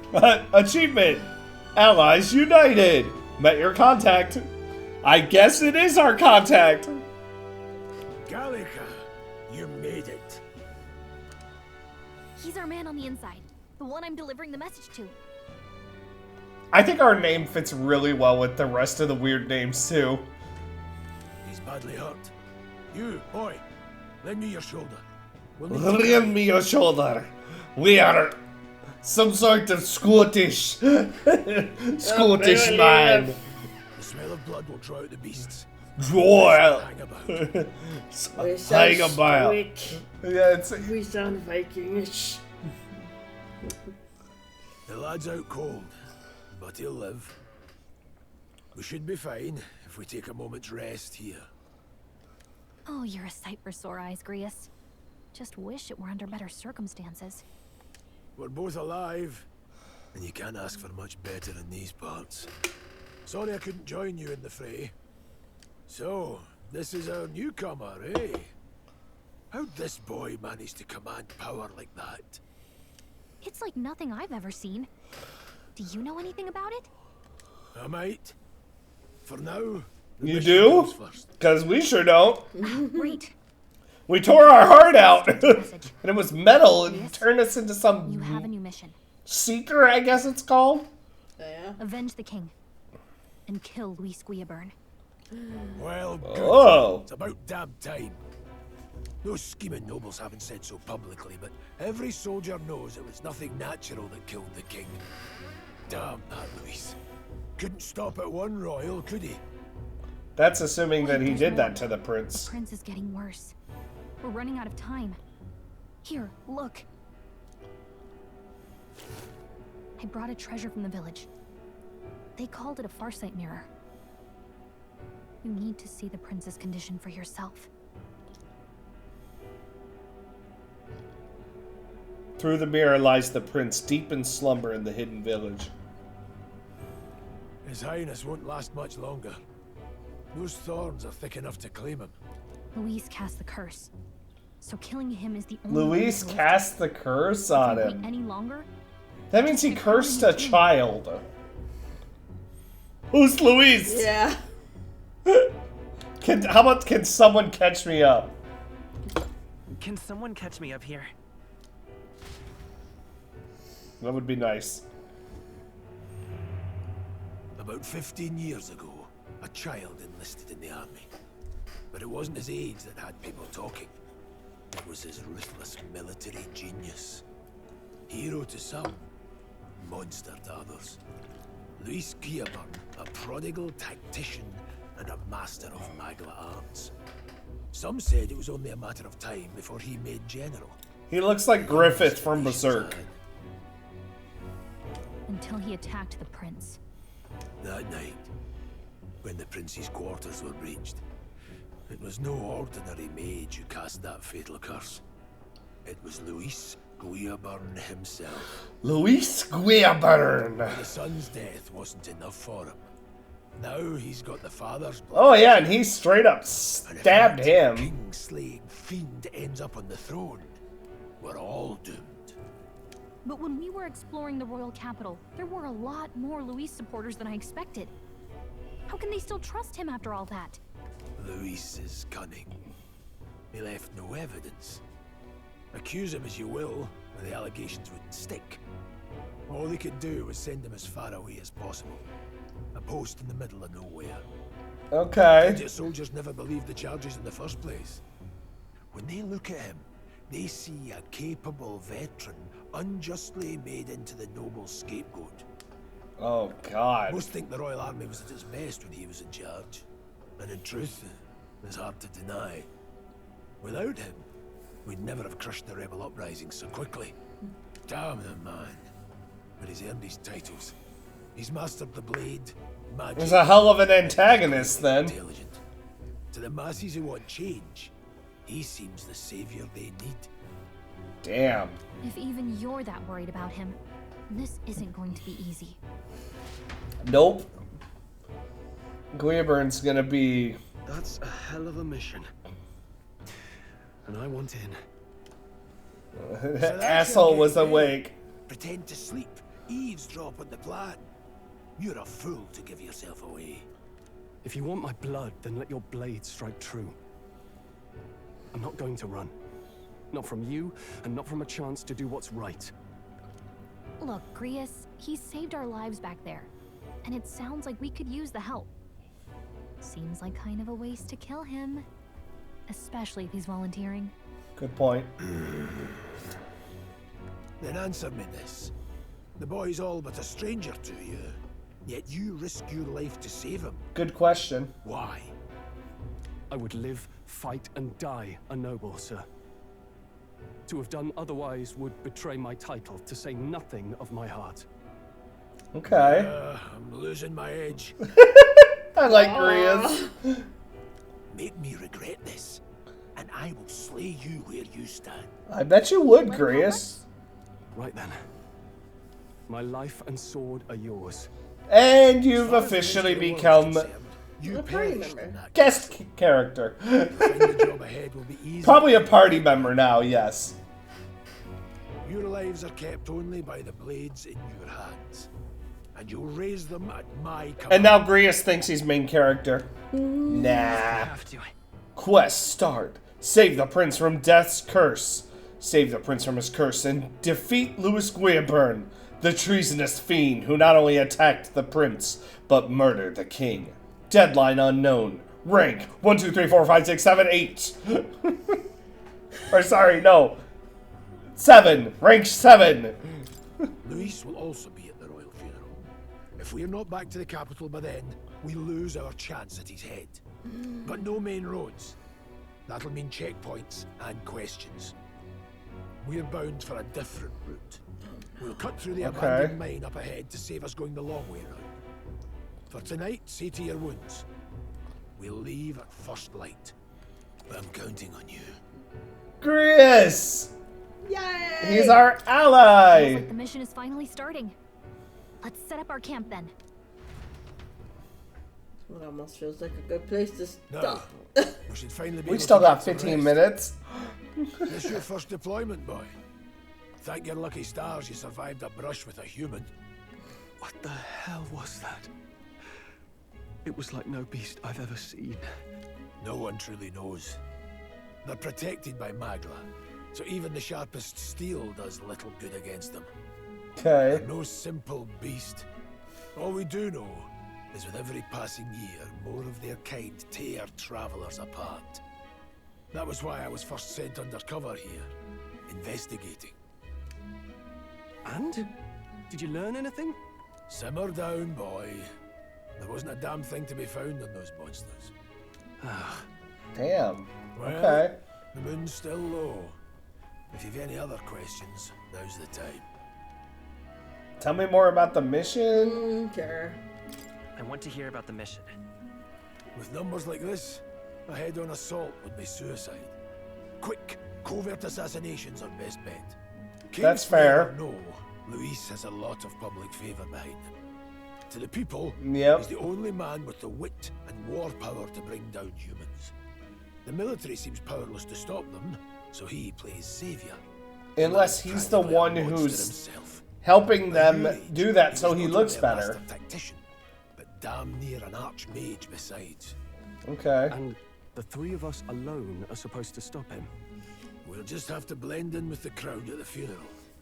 Achievement! Allies United! Met your contact. I guess it is our contact. Gallica, you made it. He's our man on the inside. The one I'm delivering the message to. I think our name fits really well with the rest of the weird names, too. He's badly hurt. You, boy, lend me your shoulder. Lend me your shoulder. We are some sort of Scottish... Scottish man. The smell of blood will draw out the beasts. Draw Hang about. Hang about. Yeah, it's... We sound Vikingish. The lad's out cold, but he'll live. We should be fine if we take a moment's rest here. Oh, you're a sight for sore eyes, Grius. Just wish it were under better circumstances. We're both alive, and you can't ask for much better in these parts. Sorry I couldn't join you in the fray. So, this is our newcomer, eh? How'd this boy manage to command power like that? It's like nothing I've ever seen. Do you know anything about it? I might. For now, You do? Because we sure don't. Great. We tore our heart out. And it was metal and turned us into some... You have a new mission. Seeker, I guess it's called? Yeah. Avenge the king. And kill Luis Guillaburn. Well, good. Oh. It's about damn time. Those scheming nobles haven't said so publicly, but every soldier knows it was nothing natural that killed the king. Damn that Luis. Couldn't stop at one royal, could he? That's assuming that he did that to the prince. The prince is getting worse. We're running out of time. Here, look. I brought a treasure from the village. They called it a farsight mirror. You need to see the prince's condition for yourself. Through the mirror lies the prince, deep in slumber in the hidden village. His Highness won't last much longer. Those thorns are thick enough to claim him. Luis cast the curse. So killing him is the only way Luis to lift cast the curse on it. If we him. wait any longer, That means he cursed a child. Who's Luis? Yeah. How about can someone catch me up? Can someone catch me up here? That would be nice. About 15 years ago, a child enlisted in the army. But it wasn't his age that had people talking. It was his ruthless military genius. Hero to some, monster to others. Luis Guillaburn, a prodigal tactician and a master of magla arts. Some said it was only a matter of time before he made general. He looks like Griffith from Berserk. until he attacked the prince. That night, when the prince's quarters were breached, it was no ordinary mage who cast that fatal curse. It was Luis Guillaburn himself. Luis Guillaburn! The son's death wasn't enough for him. Now he's got the father's blood. Oh yeah, and he straight up stabbed him. King-slaying fiend ends up on the throne. We're all doomed. But when we were exploring the royal capital, there were a lot more Luis supporters than I expected. How can they still trust him after all that? Luis is cunning. He left no evidence. Accuse him as you will, but the allegations wouldn't stick. All they could do was send him as far away as possible. A post in the middle of nowhere. Okay. Budget soldiers never believed the charges in the first place. When they look at him, they see a capable veteran unjustly made into the noble scapegoat. Oh, God. Most think the Royal Army was at its best when he was in charge. And in truth, it's hard to deny. Without him, we'd never have crushed the rebel uprising so quickly. Damn the man. but he's earned his titles. He's mastered the blade, magic... He's a hell of an antagonist, then. Intelligent. To the masses who want change, he seems the savior they need. Damn. If even you're that worried about him, this isn't going to be easy. Nope. Gwynburn's gonna be... That's a hell of a mission. And I want in. So Asshole was awake. Pretend to sleep, eavesdrop on the plan. You're a fool to give yourself away. If you want my blood, then let your blade strike true. I'm not going to run. Not from you, and not from a chance to do what's right. Look, Grius, he saved our lives back there. And it sounds like we could use the help. Seems like kind of a waste to kill him. Especially if he's volunteering. Good point. Then answer me this. The boy's all but a stranger to you, yet you risk your life to save him. Good question. Why? I would live, fight, and die a noble, sir. To have done otherwise would betray my title, to say nothing of my heart. Okay. I'm losing my edge. I like Grius. Make me regret this, and I will slay you where you stand. I bet you would, Grius. Right then. My life and sword are yours. And you've officially become a party member. Guest character. The job ahead will be easy. Probably a party member now, yes. Your lives are kept only by the blades in your hands, and you'll raise them at my command. And now Grius thinks he's main character. Nah. Have to. Quest start. Save the prince from death's curse. Save the prince from his curse and defeat Louis Gwynburn, the treasonous fiend who not only attacked the prince, but murdered the king. Deadline unknown. Rank 1, 2, 3, 4, 5, 6, 7, 8. Or sorry, no. 7. Rank 7. Louis will also be at the royal funeral. If we are not back to the capital by then, we lose our chance at his head. But no main roads. That'll mean checkpoints and questions. We're bound for a different route. We'll cut through the abandoned mine up ahead to save us going the long way round. For tonight, see to your wounds. We'll leave at first light. I'm counting on you. Grius! Yay! He's our ally! Feels like the mission is finally starting. Let's set up our camp then. It almost feels like a good place to stop. We should finally be We able still to got get some 15 rest. minutes. This your first deployment, boy. Thank your lucky stars you survived a brush with a human. What the hell was that? It was like no beast I've ever seen. No one truly knows. They're protected by Magla, so even the sharpest steel does little good against them. Okay. They're no simple beast. All we do know is with every passing year, more of their kind tear travelers apart. That was why I was first sent undercover here, investigating. And? Did you learn anything? Simmer down, boy. There wasn't a damn thing to be found on those monsters. Damn. Well, Okay. the moon's still low. If you've any other questions, now's the time. Tell me more about the mission. Sure. I want to hear about the mission. With numbers like this, a head-on assault would be suicide. Quick, covert assassinations are best bet. That's fair. No, Luis has a lot of public favor behind him. To the people, Yep. he's the only man with the wit and war power to bring down humans. The military seems powerless to stop them, so he plays savior. Unless he's the one who's helping them do that so he looks better. Tactician, but damn near an archmage besides. Okay. And the three of us alone are supposed to stop him. We'll just have to blend in with the crowd at the funeral.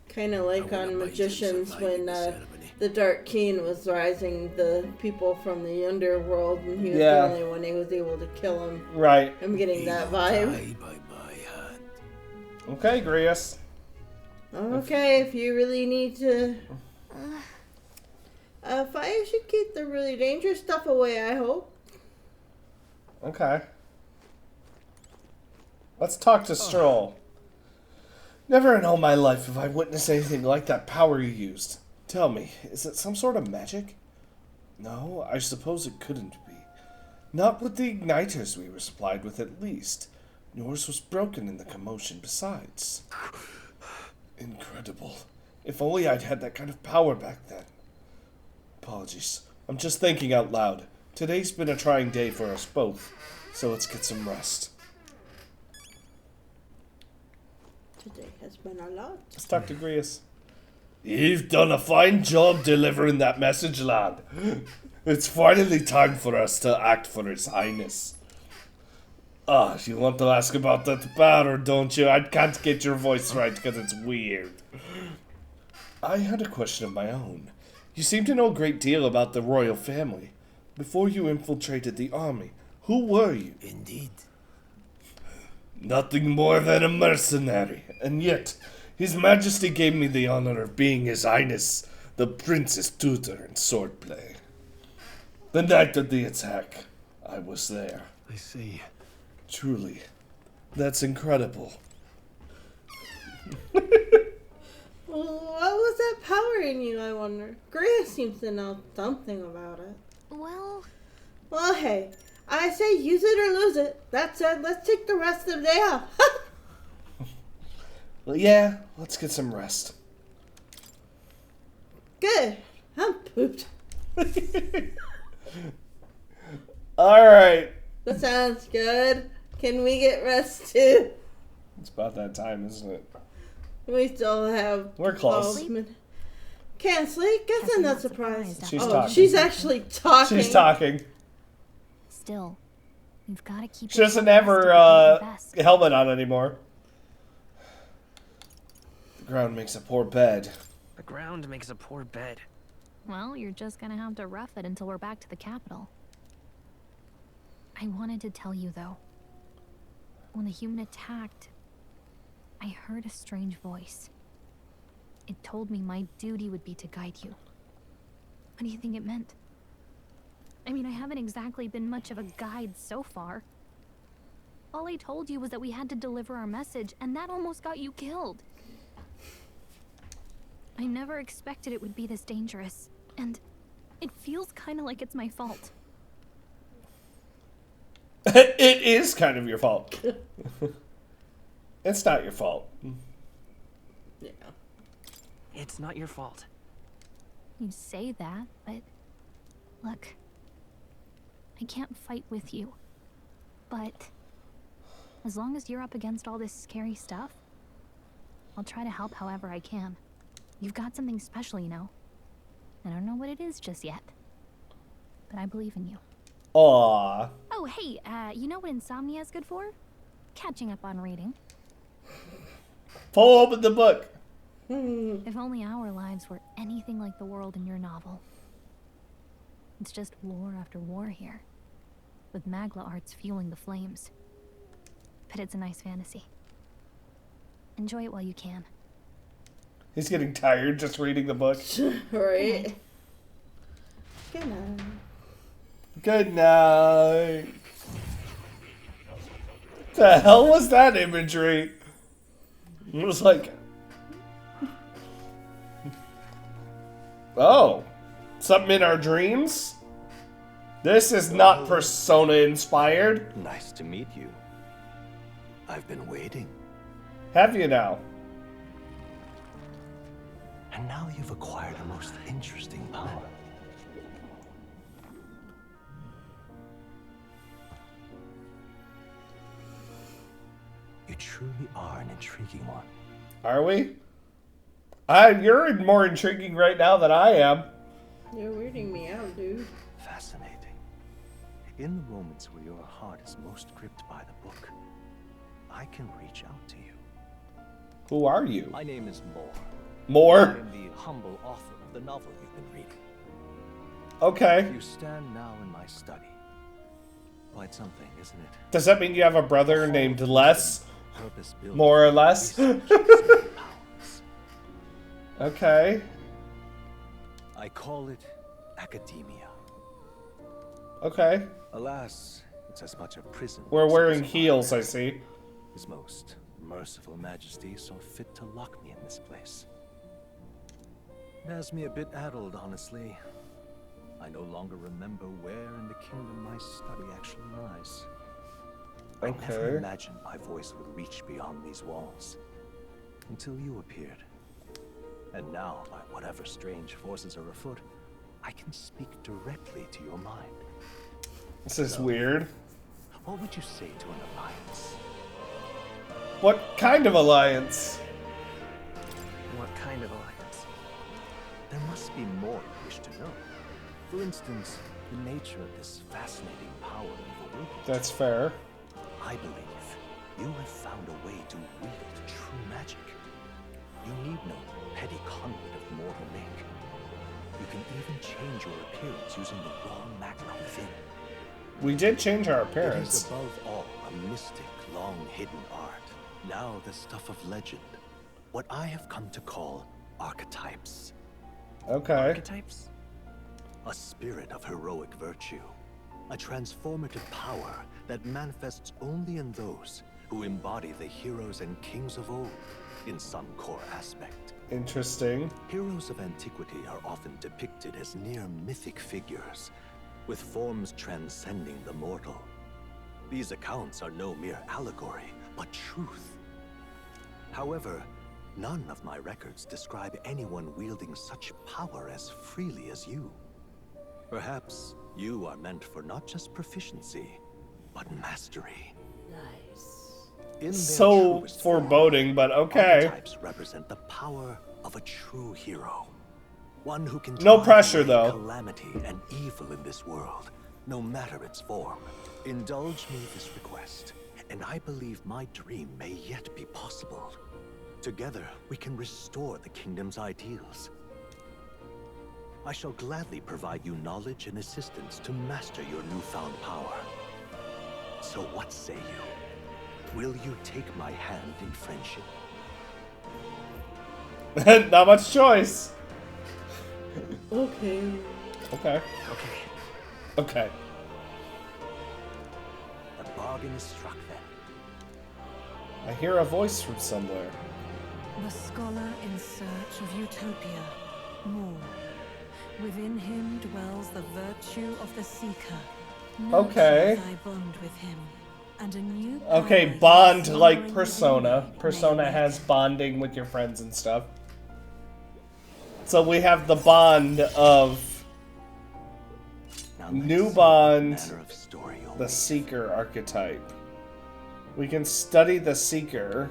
Kind of like on Magicians when the Dark King was rising the people from the underworld and he was the only one who was able to kill him. Right. I'm getting that vibe. Okay, Grius. Okay, if you really need to... Fire should keep the really dangerous stuff away, I hope. Okay. Let's talk to Stroll. Never in all my life have I witnessed anything like that power you used. Tell me, is it some sort of magic? No, I suppose it couldn't be. Not with the igniters we were supplied with, at least. Yours was broken in the commotion besides. Incredible. If only I'd had that kind of power back then. Apologies. I'm just thinking out loud. Today's been a trying day for us both, so let's get some rest. Today has been a lot. Let's talk to Grius. You've done a fine job delivering that message, lad. It's finally time for us to act for His Highness. Ah, you want to ask about that powder, don't you? I can't get your voice right because it's weird. I had a question of my own. You seem to know a great deal about the royal family. Before you infiltrated the army, who were you? Indeed. Nothing more than a mercenary, and yet His Majesty gave me the honor of being His Highness, the Prince's tutor in swordplay. The night of the attack, I was there. I see. Truly, that's incredible. What was that power in you, I wonder? Grius seems to know something about it. Well, hey, I say use it or lose it. That said, let's take the rest of the day off. Well, yeah, let's get some rest. Good. I'm pooped. Alright. That sounds good. Can we get rest too? It's about that time, isn't it? We still have... We're close. Can't sleep? Guess I'm not surprised. She's talking. She's actually talking. She's talking. Still, you've got to keep. She doesn't have her helmet on anymore. The ground makes a poor bed. The ground makes a poor bed. Well, you're just gonna have to rough it until we're back to the capital. I wanted to tell you, though. When the human attacked, I heard a strange voice. It told me my duty would be to guide you. What do you think it meant? I mean, I haven't exactly been much of a guide so far. All I told you was that we had to deliver our message, and that almost got you killed. I never expected it would be this dangerous, and it feels kind of like it's my fault. It is kind of your fault. It's not your fault. Yeah. It's not your fault. You say that, but look, I can't fight with you. But as long as you're up against all this scary stuff, I'll try to help however I can. You've got something special, you know. I don't know what it is just yet, but I believe in you. Aww. Oh, hey, you know what insomnia is good for? Catching up on reading. Pull open the book. If only our lives were anything like the world in your novel. It's just war after war here, with Magla arts fueling the flames. But it's a nice fantasy. Enjoy it while you can. He's getting tired just reading the book. Right. Good night. Good night. The hell was that imagery? It was like... Oh. Something in our dreams? This is not Persona inspired. Nice to meet you. I've been waiting. Have you now? And now you've acquired a most interesting power. You truly are an intriguing one. Are we? You're more intriguing right now than I am. You're weirding me out, dude. Fascinating. In the moments where your heart is most gripped by the book, I can reach out to you. Who are you? My name is Moore. Moore? I am the humble author of the novel you've been reading. Okay. You stand now in my study. Quite something, isn't it? Does that mean you have a brother named Les? More or less? Okay. I call it academia. Okay. Alas, it's as much a prison. We're wearing heels, I see. His most merciful majesty saw fit to lock me in this place. It has me a bit addled, honestly. I no longer remember where in the kingdom my study actually lies. I never Okay. imagined my voice would reach beyond these walls. Until you appeared. And now, by whatever strange forces are afoot, I can speak directly to your mind. This is weird. What would you say to an alliance? What kind of alliance? What kind of alliance? There must be more you wish to know. For instance, the nature of this fascinating power of the will. That's fair. I believe you have found a way to wield true magic. You need no petty conduit of mortal make. You can even change your appearance using the raw magma within. We did change our It is appearance. above all a mystic, long-hidden art. Now the stuff of legend. What I have come to call archetypes. Okay. Archetypes? A spirit of heroic virtue. A transformative power that manifests only in those who embody the heroes and kings of old in some core aspect. Interesting. Heroes of antiquity are often depicted as near mythic figures, with forms transcending the mortal. These accounts are no mere allegory, but truth. However, none of my records describe anyone wielding such power as freely as you. Perhaps you are meant for not just proficiency, but mastery. Nice. In their So truest foreboding, but okay. archetypes represent the power of a true hero. One who can No drive pressure, away though. calamity and evil in this world, no matter its form. Indulge me this request, and I believe my dream may yet be possible. Together, we can restore the kingdom's ideals. I shall gladly provide you knowledge and assistance to master your newfound power. So what say you? Will you take my hand in friendship? Not much choice. Okay. Okay. Okay. Okay. The bargain is struck then. I hear a voice from somewhere. The scholar in search of utopia. More. Within him dwells the virtue of the seeker. Okay. Nurture thy bond with him, and a new Okay, power bond is like slumbering Persona. within thee. Persona has bonding with your friends and stuff. So we have the bond of new bond, the seeker archetype. We can study the seeker.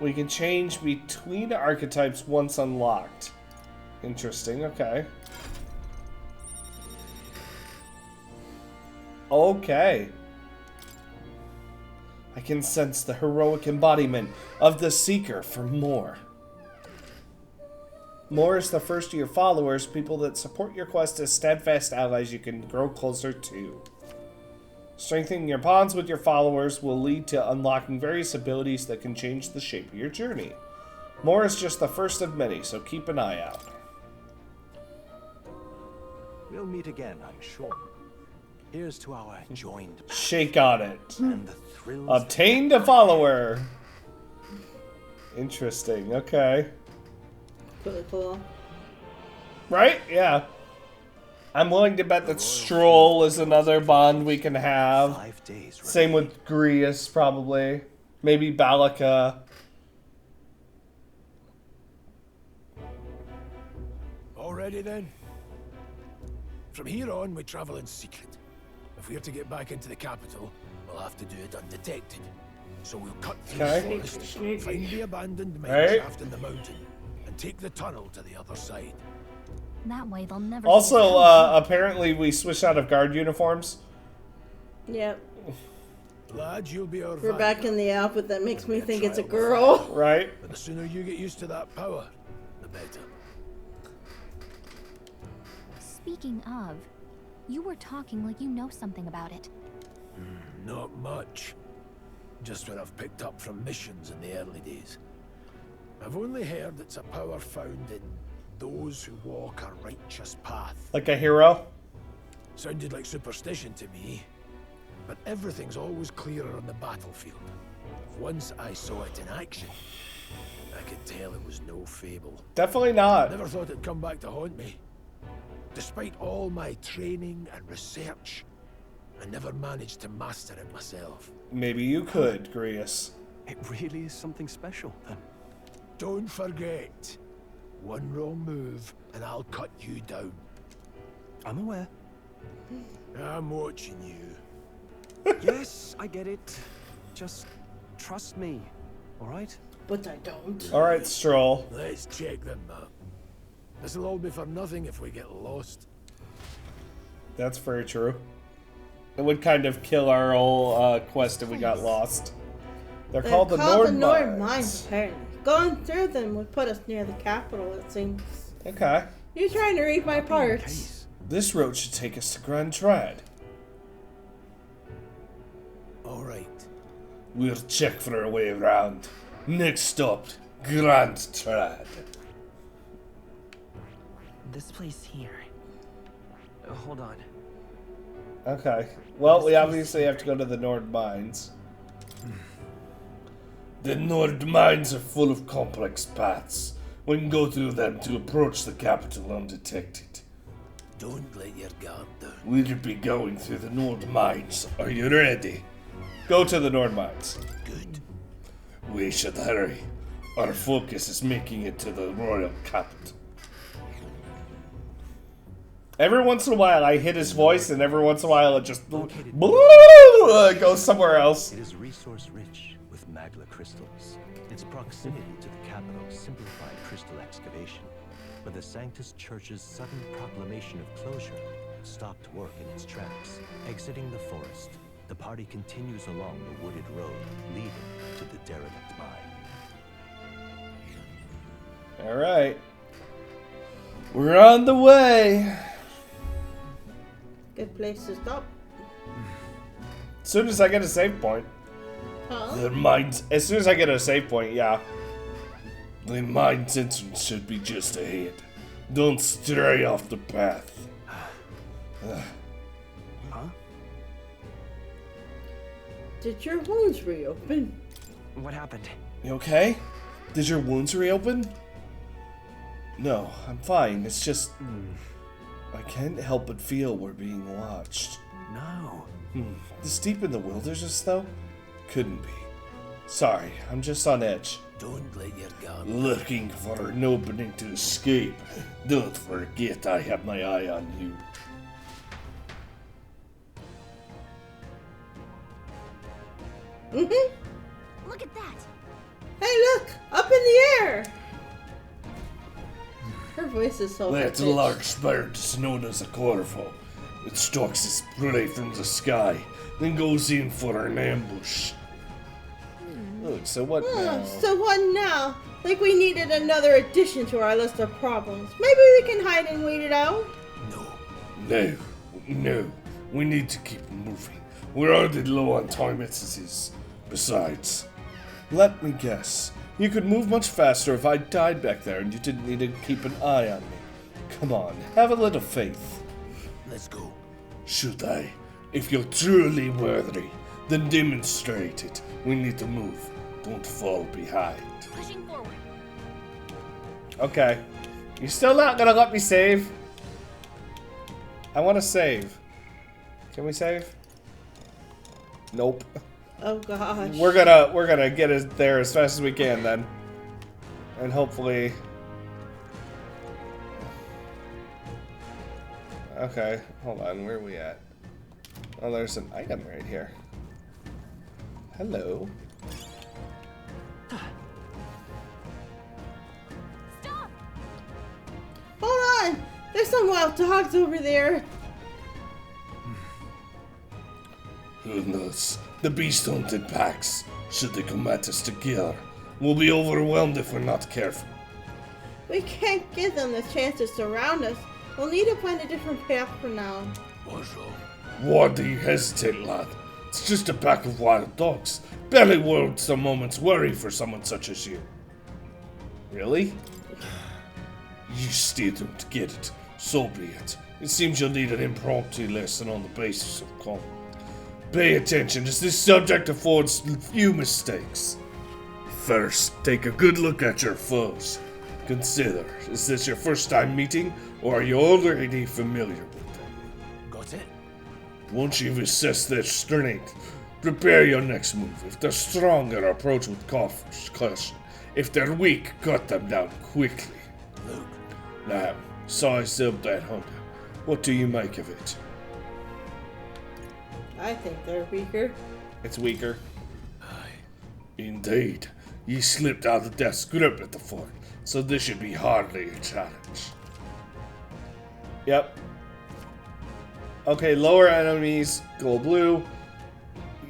We can change between archetypes once unlocked. Interesting, okay. Okay. I can sense the heroic embodiment of the Seeker for more. More is the first of your followers, people that support your quest as steadfast allies you can grow closer to. Strengthening your bonds with your followers will lead to unlocking various abilities that can change the shape of your journey. More is just the first of many, so keep an eye out. We'll meet again, I'm sure. Here's to our joined Shake on it. and the thrills. Obtained a follower. Interesting, okay. Really cool. Right? Yeah. I'm willing to bet that Stroll is another bond we can have. 5 days. Same with Grius, probably. Maybe Balaka. Already then? From here on, we travel in secret. If we are to get back into the capital, we'll have to do it undetected. So we'll cut through Okay. the forest, find the abandoned mine Right. shaft in the mountain, and take the tunnel to the other side. That way they'll never see Also, us coming. apparently we switched out of guard uniforms. Yep. Lads, you'll be our We're back vanguard. in the outfit that makes me think it's a girl. Right. But the sooner you get used to that power, the better. Speaking of, you were talking like you know something about it. Not much. Just what I've picked up from missions in the early days. I've only heard it's a power found in those who walk a righteous path. Like a hero. Sounded like superstition to me, but everything's always clearer on the battlefield. Once I saw it in action, I could tell it was no fable. Definitely not. Never thought it'd come back to haunt me. Despite all my training and research, I never managed to master it myself. Maybe you could, Grius. It really is something special, then. Don't forget, one wrong move and I'll cut you down. I'm aware. I'm watching you. Yes, I get it. Just trust me, all right? But I don't. All right, Stroll. Let's check the map. This'll all be for nothing if we get lost. That's very true. It would kind of kill our whole quest if we got lost. They're called the Nord Mines, apparently. Going through them would put us near the capital, it seems. Okay. You're trying to read my parts. This road should take us to Grand Trad. Alright. We'll check for our way around. Next stop, Grand Trad. This place here. Hold on. Okay. Well, we obviously have to go to the Nord Mines. The Nord Mines are full of complex paths. We can go through them to approach the capital undetected. Don't let your guard down. We'll be going through the Nord Mines. Are you ready? Go to the Nord Mines. Good. We should hurry. Our focus is making it to the royal capital. Every once in a while I hit his voice, and every once in a while it just goes somewhere else. It is resource rich with magla crystals. Its proximity to the capital simplified crystal excavation, but the Sanctus Church's sudden proclamation of closure stopped work in its tracks. Exiting the forest, the party continues along the wooded road leading to the derelict mine. Alright. We're on the way. Good place to stop. As soon as I get a save point. Huh? The mines. As soon as I get a save point, yeah. The mine's entrance should be just ahead. Don't stray off the path. Huh? Did your wounds reopen? What happened? You okay? Did your wounds reopen? No, I'm fine. It's just... I can't help but feel we're being watched. No. This deep in the wilderness, though? Couldn't be. Sorry, I'm just on edge. Don't let your guard. Looking for an opening to escape. Don't forget I have my eye on you. Look at that. Hey, look! Up in the air! Her voice is so That high-pitched. large bird is known as a corvo. It stalks its prey from the sky, then goes in for an ambush. Look, so what now? So what now? Like we needed another addition to our list of problems. Maybe we can hide and wait it out? No. We need to keep moving. We're already low on time as it is. Besides, let me guess. You could move much faster if I died back there and you didn't need to keep an eye on me. Come on, have a little faith. Let's go. Should I? If you're truly worthy, then demonstrate it. We need to move. Don't fall behind. Pushing forward. Okay. You're still not gonna let me save? I wanna save. Can we save? Nope. Oh gosh. We're gonna get it there as fast as we can then. And hopefully... Okay, hold on, where are we at? Oh, there's an item right here. Hello. Stop! Hold on! There's some wild dogs over there. Who knows? The beast hunted packs. Should they come at us together, we'll be overwhelmed if we're not careful. We can't give them the chance to surround us. We'll need to find a different path for now. What's wrong? Why do you hesitate, lad? It's just a pack of wild dogs. Barely worth a moment's worry for someone such as you. Really? You still don't get it. So be it. It seems you'll need an impromptu lesson on the basis of combat. Pay attention, as this subject affords few mistakes. First, take a good look at your foes. Consider, is this your first time meeting, or are you already familiar with them? Got it? Once you've assessed their strength, prepare your next move. If they're stronger, approach with caution. If they're weak, cut them down quickly. Now, size up that hunter. What do you make of it? I think they're weaker. It's weaker. Indeed. You slipped out of death's grip at the fort, so this should be hardly a challenge. Yep. Okay, lower enemies go blue,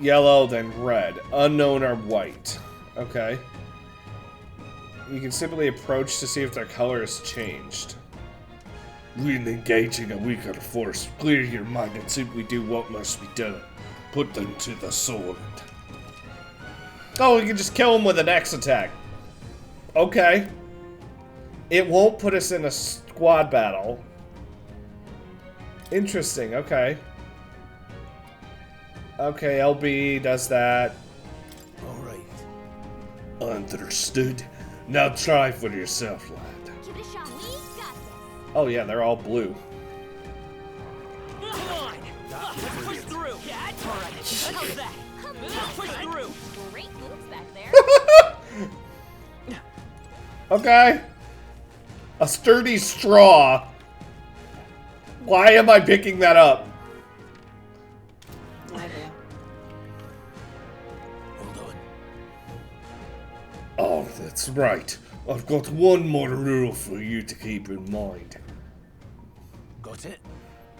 yellow, then red. Unknown are white. Okay. You can simply approach to see if their color has changed. When engaging a weaker force, clear your mind and simply do what must be done. Put them to the sword. Oh, we can just kill them with an X attack. Okay. It won't put us in a squad battle. Interesting, okay. Okay, LB does that. Alright. Understood. Now try for yourself, lad. Give it a shot. We got this. Oh yeah, they're all blue. Come on! Let's push through! Yeah, that's alright. How's that? Let's push through! Great moves back there. Okay. A sturdy straw. Why am I picking that up? Oh, that's right. I've got one more rule for you to keep in mind. Got it?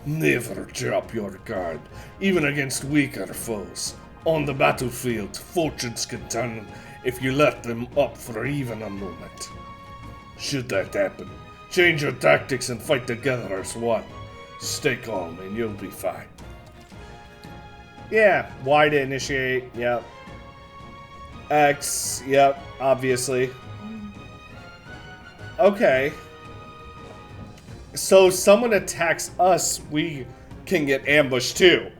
Never drop your guard, even against weaker foes. On the battlefield, fortunes can turn if you let them up for even a moment. Should that happen, change your tactics and fight together as one. Stay calm and you'll be fine. Yeah, Y to initiate, yep. X, yep, obviously. Okay. So someone attacks us, we can get ambushed too.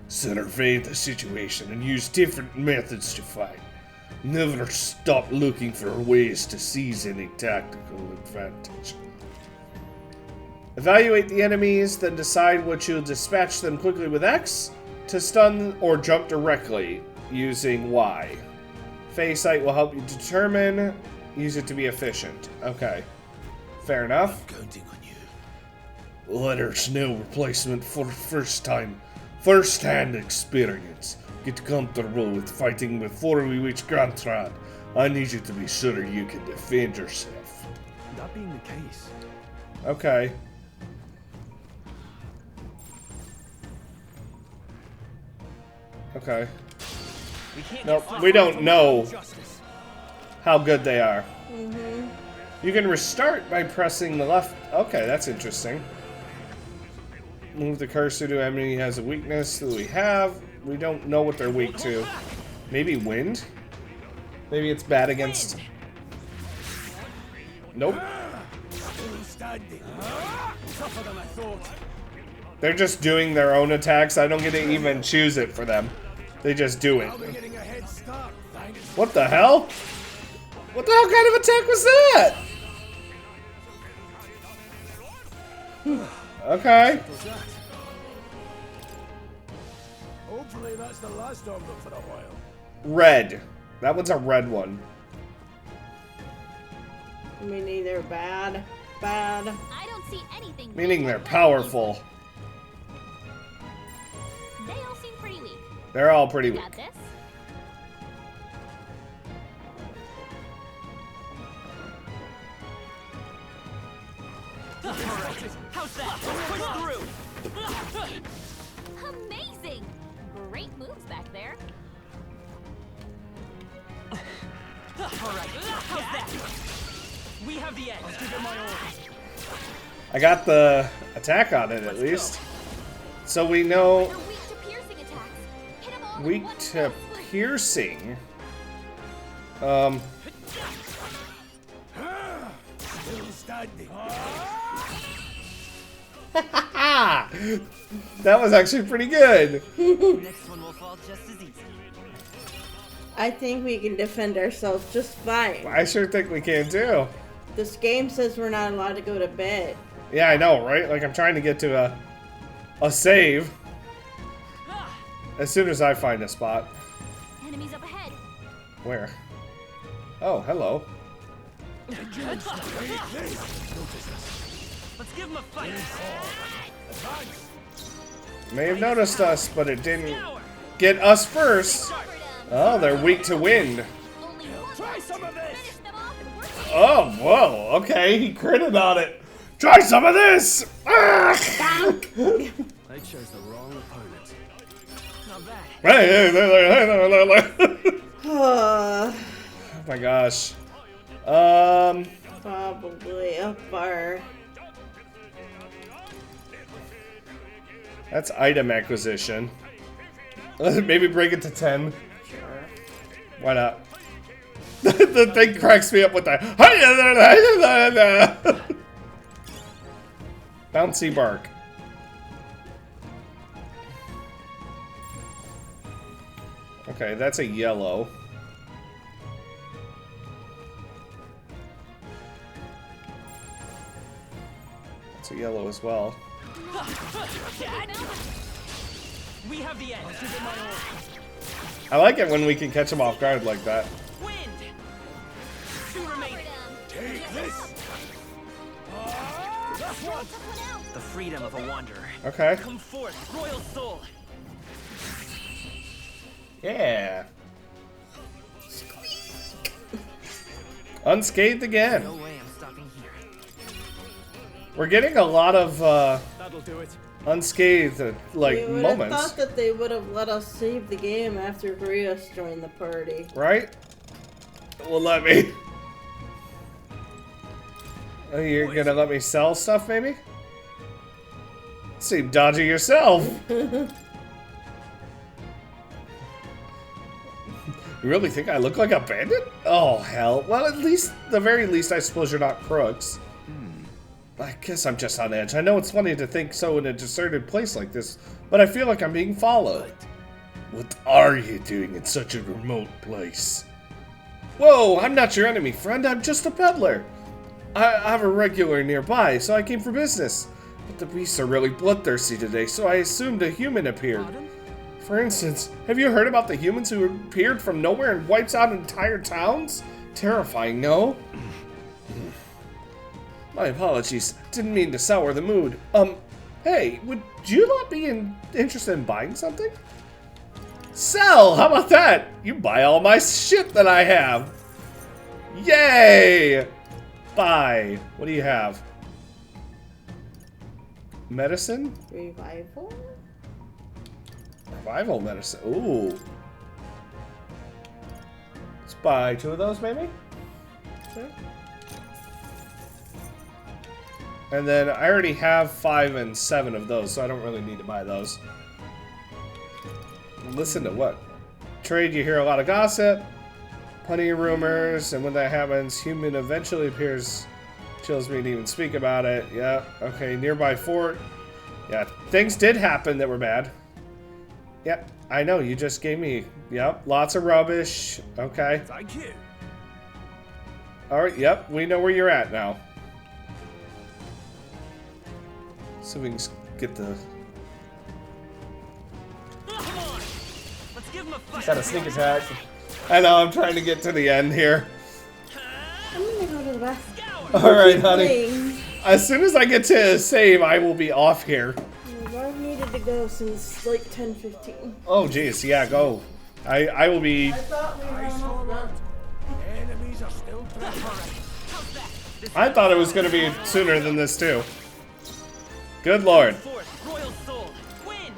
Survey the situation and use different methods to fight. Never stop looking for ways to seize any tactical advantage. Evaluate the enemies, then decide what you'll dispatch them quickly with X to stun or jump directly using Y. Phase sight will help you determine. Use it to be efficient. Okay. Fair enough. I'm counting on you. Letters no replacement for first-hand experience. Get comfortable with fighting before we reach Grantran. I need you to be sure you can defend yourself. That being the case. Okay. Okay. Nope, we don't know how good they are. You can restart by pressing the left. Okay, that's interesting. Move the cursor to enemy has a weakness that we have. We don't know what they're weak to. Maybe wind? Maybe it's bad against... Nope. They're just doing their own attacks. I don't get to even choose it for them. They just do it. What the hell? What the hell kind of attack was that? Okay. Hopefully that's the last of them for a while. Red. That one's a red one. Meaning they're bad. Bad. I don't see anything. Meaning they're powerful. They all seem pretty weak. They're all pretty Got weak. this? Alright, how's that? Let's push through! Amazing! Great moves back there. Alright, how's that? We have the edge. I'll give it my all. I got the attack on it at least. So we know... They're weak to piercing attacks. Hit 'em all in Weak one to fell swoop. piercing. Still standing. That was actually pretty good. Next one will fall just as easy. I think we can defend ourselves just fine. I sure think we can too. This game says we're not allowed to go to bed. Yeah, I know, right? Like, I'm trying to get to a save as soon as I find a spot. Enemies up ahead. Where? Oh, hello. Let's give him a fight. May have noticed us, but it didn't get us first. Oh, they're weak to wind. Try some of this. Oh, whoa. Okay, he critted on it. Try some of this! Ah! They chose the wrong opponent. Not bad. Oh my gosh. Probably a bar. That's item acquisition. Maybe bring it to 10. Sure. Why not? The thing cracks me up with that. Bouncy bark. Okay, that's a yellow. That's a yellow as well. We have the end. I like it when we can catch them off guard like that. Wind. Two remaining. Take this. The freedom of a wanderer. Okay. Come forth, royal soul. Yeah. Unscathed again. No way I'm stopping here. We're getting a lot of That'll do it. unscathed like We would moments, have thought that they would have let us save the game after Grius joined the party. right? Well, let me. Oh, you're gonna let me sell stuff, maybe? Seem dodgy yourself. You really think I look like a bandit? Oh, hell. Well, at least, the very least, I suppose you're not crooks. I guess I'm just on edge. I know it's funny to think so in a deserted place like this, but I feel like I'm being followed. What are you doing in such a remote place? Whoa, I'm not your enemy, friend. I'm just a peddler. I have a regular nearby, so I came for business. But the beasts are really bloodthirsty today, so I assumed a human appeared. For instance, have you heard about the humans who appeared from nowhere and wipes out entire towns? Terrifying, no? My apologies. Didn't mean to sour the mood. Hey, would you not be interested in buying something? Sell! How about that? You buy all my shit that I have. Yay! Buy. What do you have? Medicine? Revival? Revival medicine. Ooh. Let's buy 2 of those, maybe? Sure. And then I already have 5 and 7 of those, so I don't really need to buy those. Listen to what? Trade, you hear a lot of gossip, plenty of rumors, and when that happens, human eventually appears. Chills me to even speak about it. Yeah, okay, nearby fort. Yeah, things did happen that were bad. Yep, I know, you just gave me, yep, lots of rubbish. Okay. Thank you. Alright, yep, we know where you're at now. So we can get the... Let's give him a fight. Got a sneak attack. I know, I'm trying to get to the end here. I'm gonna go to the bathroom. Alright, honey. Playing. As soon as I get to save, I will be off here. I've needed to go since like 10:15. Oh, jeez, yeah, go. I will be... I thought we were almost done. Enemies are still I thought it was going to be sooner than this, too. Good lord. Royal soul. Wind.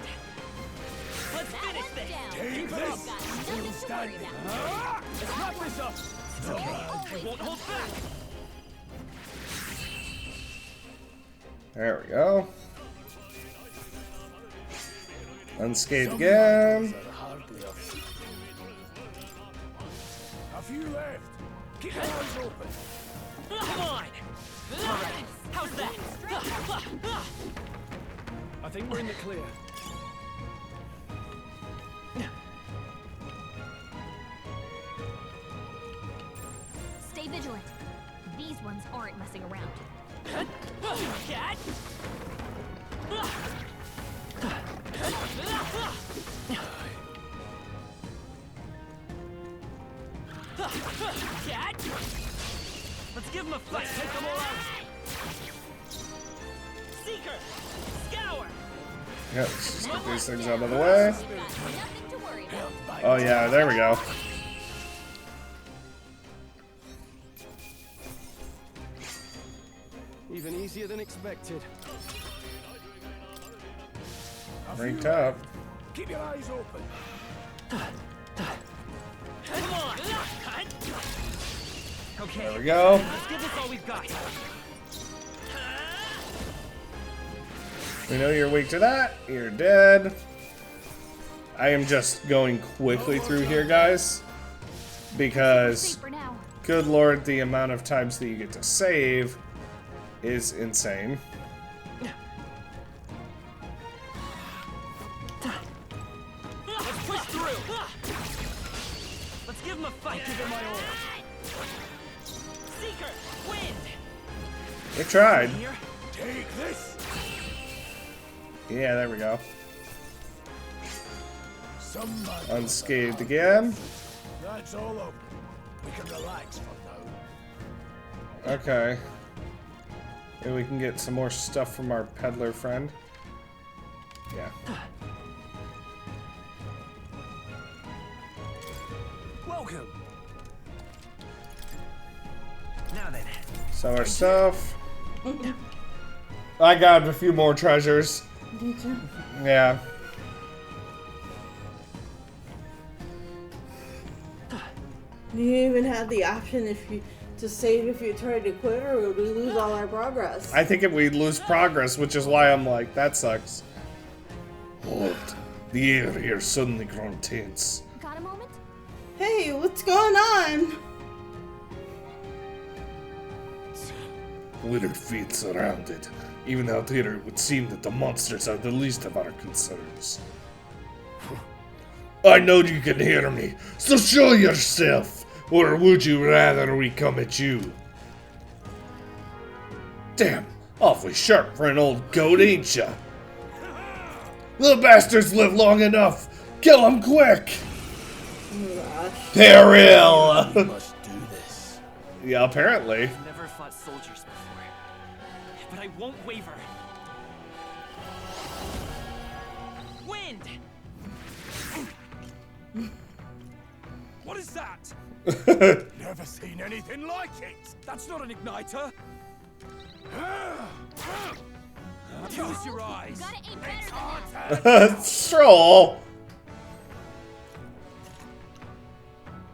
Let's finish this. Take this. Still standing. Let's wrap this up. We won't hold back. There we go. Unscathed again. A few left. Keep your eyes open. Come on. How's that? I think we're in the clear. vigilant. These ones aren't messing around. Let's give him a fight. Take them all out. Seeker, scour. Yeah, let's just get these things out of the way. Oh yeah, there we go. Even easier than expected. Ranked up. Keep your eyes open. Come on. Okay. There we go. Let's give this all we've got. We know you're weak to that. You're dead. I am just going quickly through here, guys, because good lord, the amount of times that you get to save is insane. Let's push through. Let's give him a fight. Give him my all. Seeker, wind. They tried. Take this. Yeah, there we go. Somebody. Unscathed again. That's all over. We can relax for now. Okay. Maybe we can get some more stuff from our peddler friend. Yeah. Welcome. Now then. Sell our stuff. I got a few more treasures. Did you? Yeah. Do you even have the option to save if you try to quit, or would we lose all our progress? I think if we lose progress, which is why I'm like, that sucks. What? The air here suddenly grown tense. Got a moment? Hey, what's going on? Littered feet surrounded. Even out here, it would seem that the monsters are the least of our concerns. I know you can hear me, so show yourself! Or would you rather we come at you? Damn, awfully sharp for an old goat, ain't ya? The bastards live long enough! Kill them quick! They're ill! We must do this. Yeah, apparently. I've never fought soldiers before, but I won't waver. Wind! What is that? Never seen anything like it. That's not an igniter. Use your eyes. Gotta aim better than that. Stroll!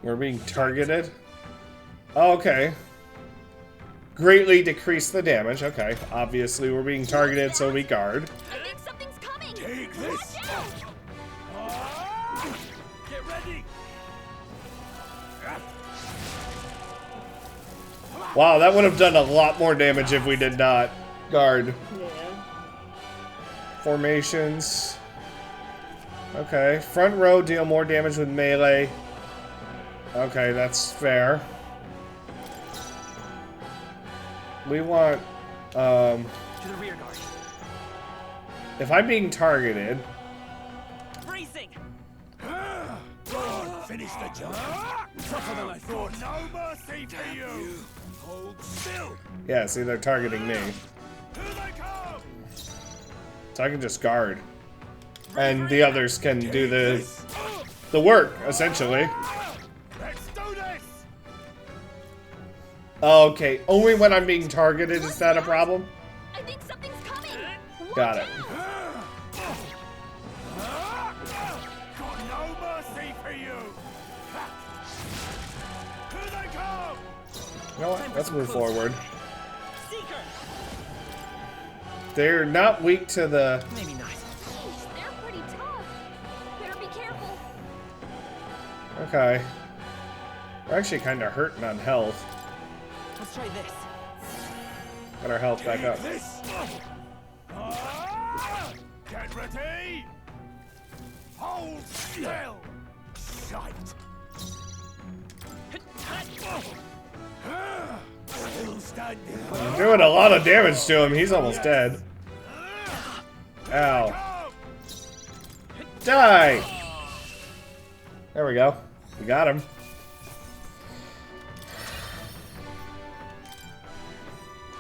We're being targeted. Oh, okay. Greatly decrease the damage. Okay. Obviously, we're being targeted, so we guard. I think something's coming. Take this. Get ready. Wow, that would have done a lot more damage if we did not guard. Yeah. Formations. Okay. Front row deal more damage with melee. Okay, that's fair. We want, To the rear guard. if I'm being targeted, Bracing. Go on, finish the job. Tougher than I thought. No mercy for you. Hold still. yeah, see, they're targeting me. Here they come. So I can just guard. And the others can do the work, essentially. Let's do this. Okay, only when I'm being targeted is that a problem? I think something's coming. Got it. Got no mercy for you. Here they come. You know what? Let's move forward. Seeker. They're not weak to the... Maybe not. Jeez, they're pretty tough. Better be careful. Okay. We're actually kind of hurting on health. Let's try this. Got our health back up. This. Get ready. Hold still. Shite. You're doing a lot of damage to him. He's almost dead. Ow. Die! There we go. We got him.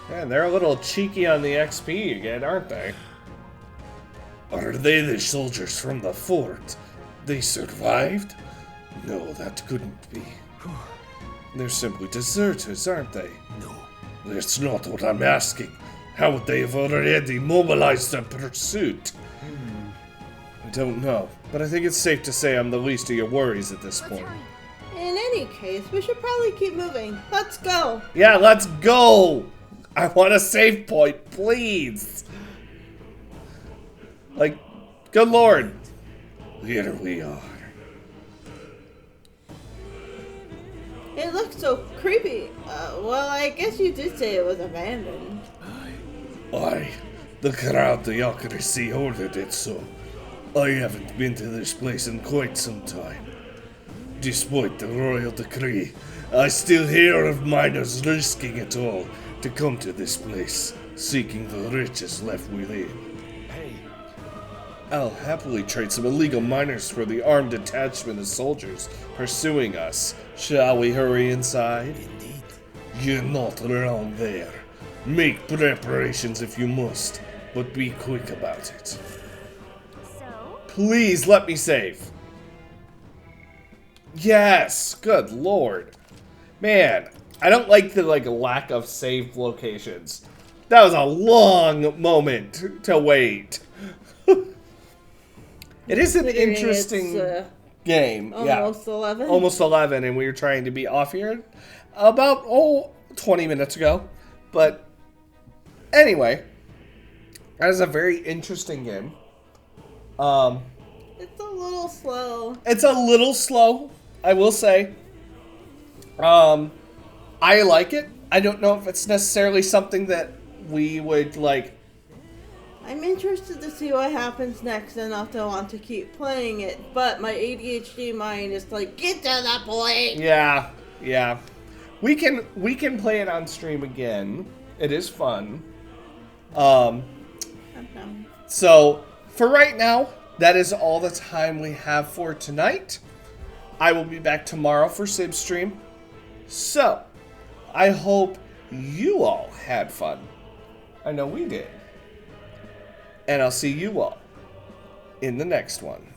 Man, they're a little cheeky on the XP again, aren't they? Are they the soldiers from the fort? They survived? No, that couldn't be. They're simply deserters, aren't they? No. That's not what I'm asking. How would they have already mobilized the pursuit? I don't know, but I think it's safe to say I'm the least of your worries at this point. In any case, we should probably keep moving. Let's go. Yeah, let's go! I want a save point, please! Like, good lord. Here we are. It looks so creepy. Well, I guess you did say it was abandoned. Aye, the crowd theocracy ordered it so. I haven't been to this place in quite some time. Despite the royal decree, I still hear of miners risking it all to come to this place, seeking the riches left within. I'll happily trade some illegal miners for the armed detachment of soldiers pursuing us. Shall we hurry inside? Indeed. You're not around there. Make preparations if you must, but be quick about it. Please let me save. Yes, good lord. Man, I don't like the lack of save locations. That was a long moment to wait. It is an interesting game. Almost 11. Almost 11, and we were trying to be off here about 20 minutes ago. But anyway, that is a very interesting game. It's a little slow. It's a little slow, I will say. I like it. I don't know if it's necessarily something that we would like. I'm interested to see what happens next enough to want to keep playing it, but my ADHD mind is like, get to the point! Yeah. We can play it on stream again. It is fun. So, for right now, that is all the time we have for tonight. I will be back tomorrow for Sib Stream. So, I hope you all had fun. I know we did. And I'll see you all in the next one.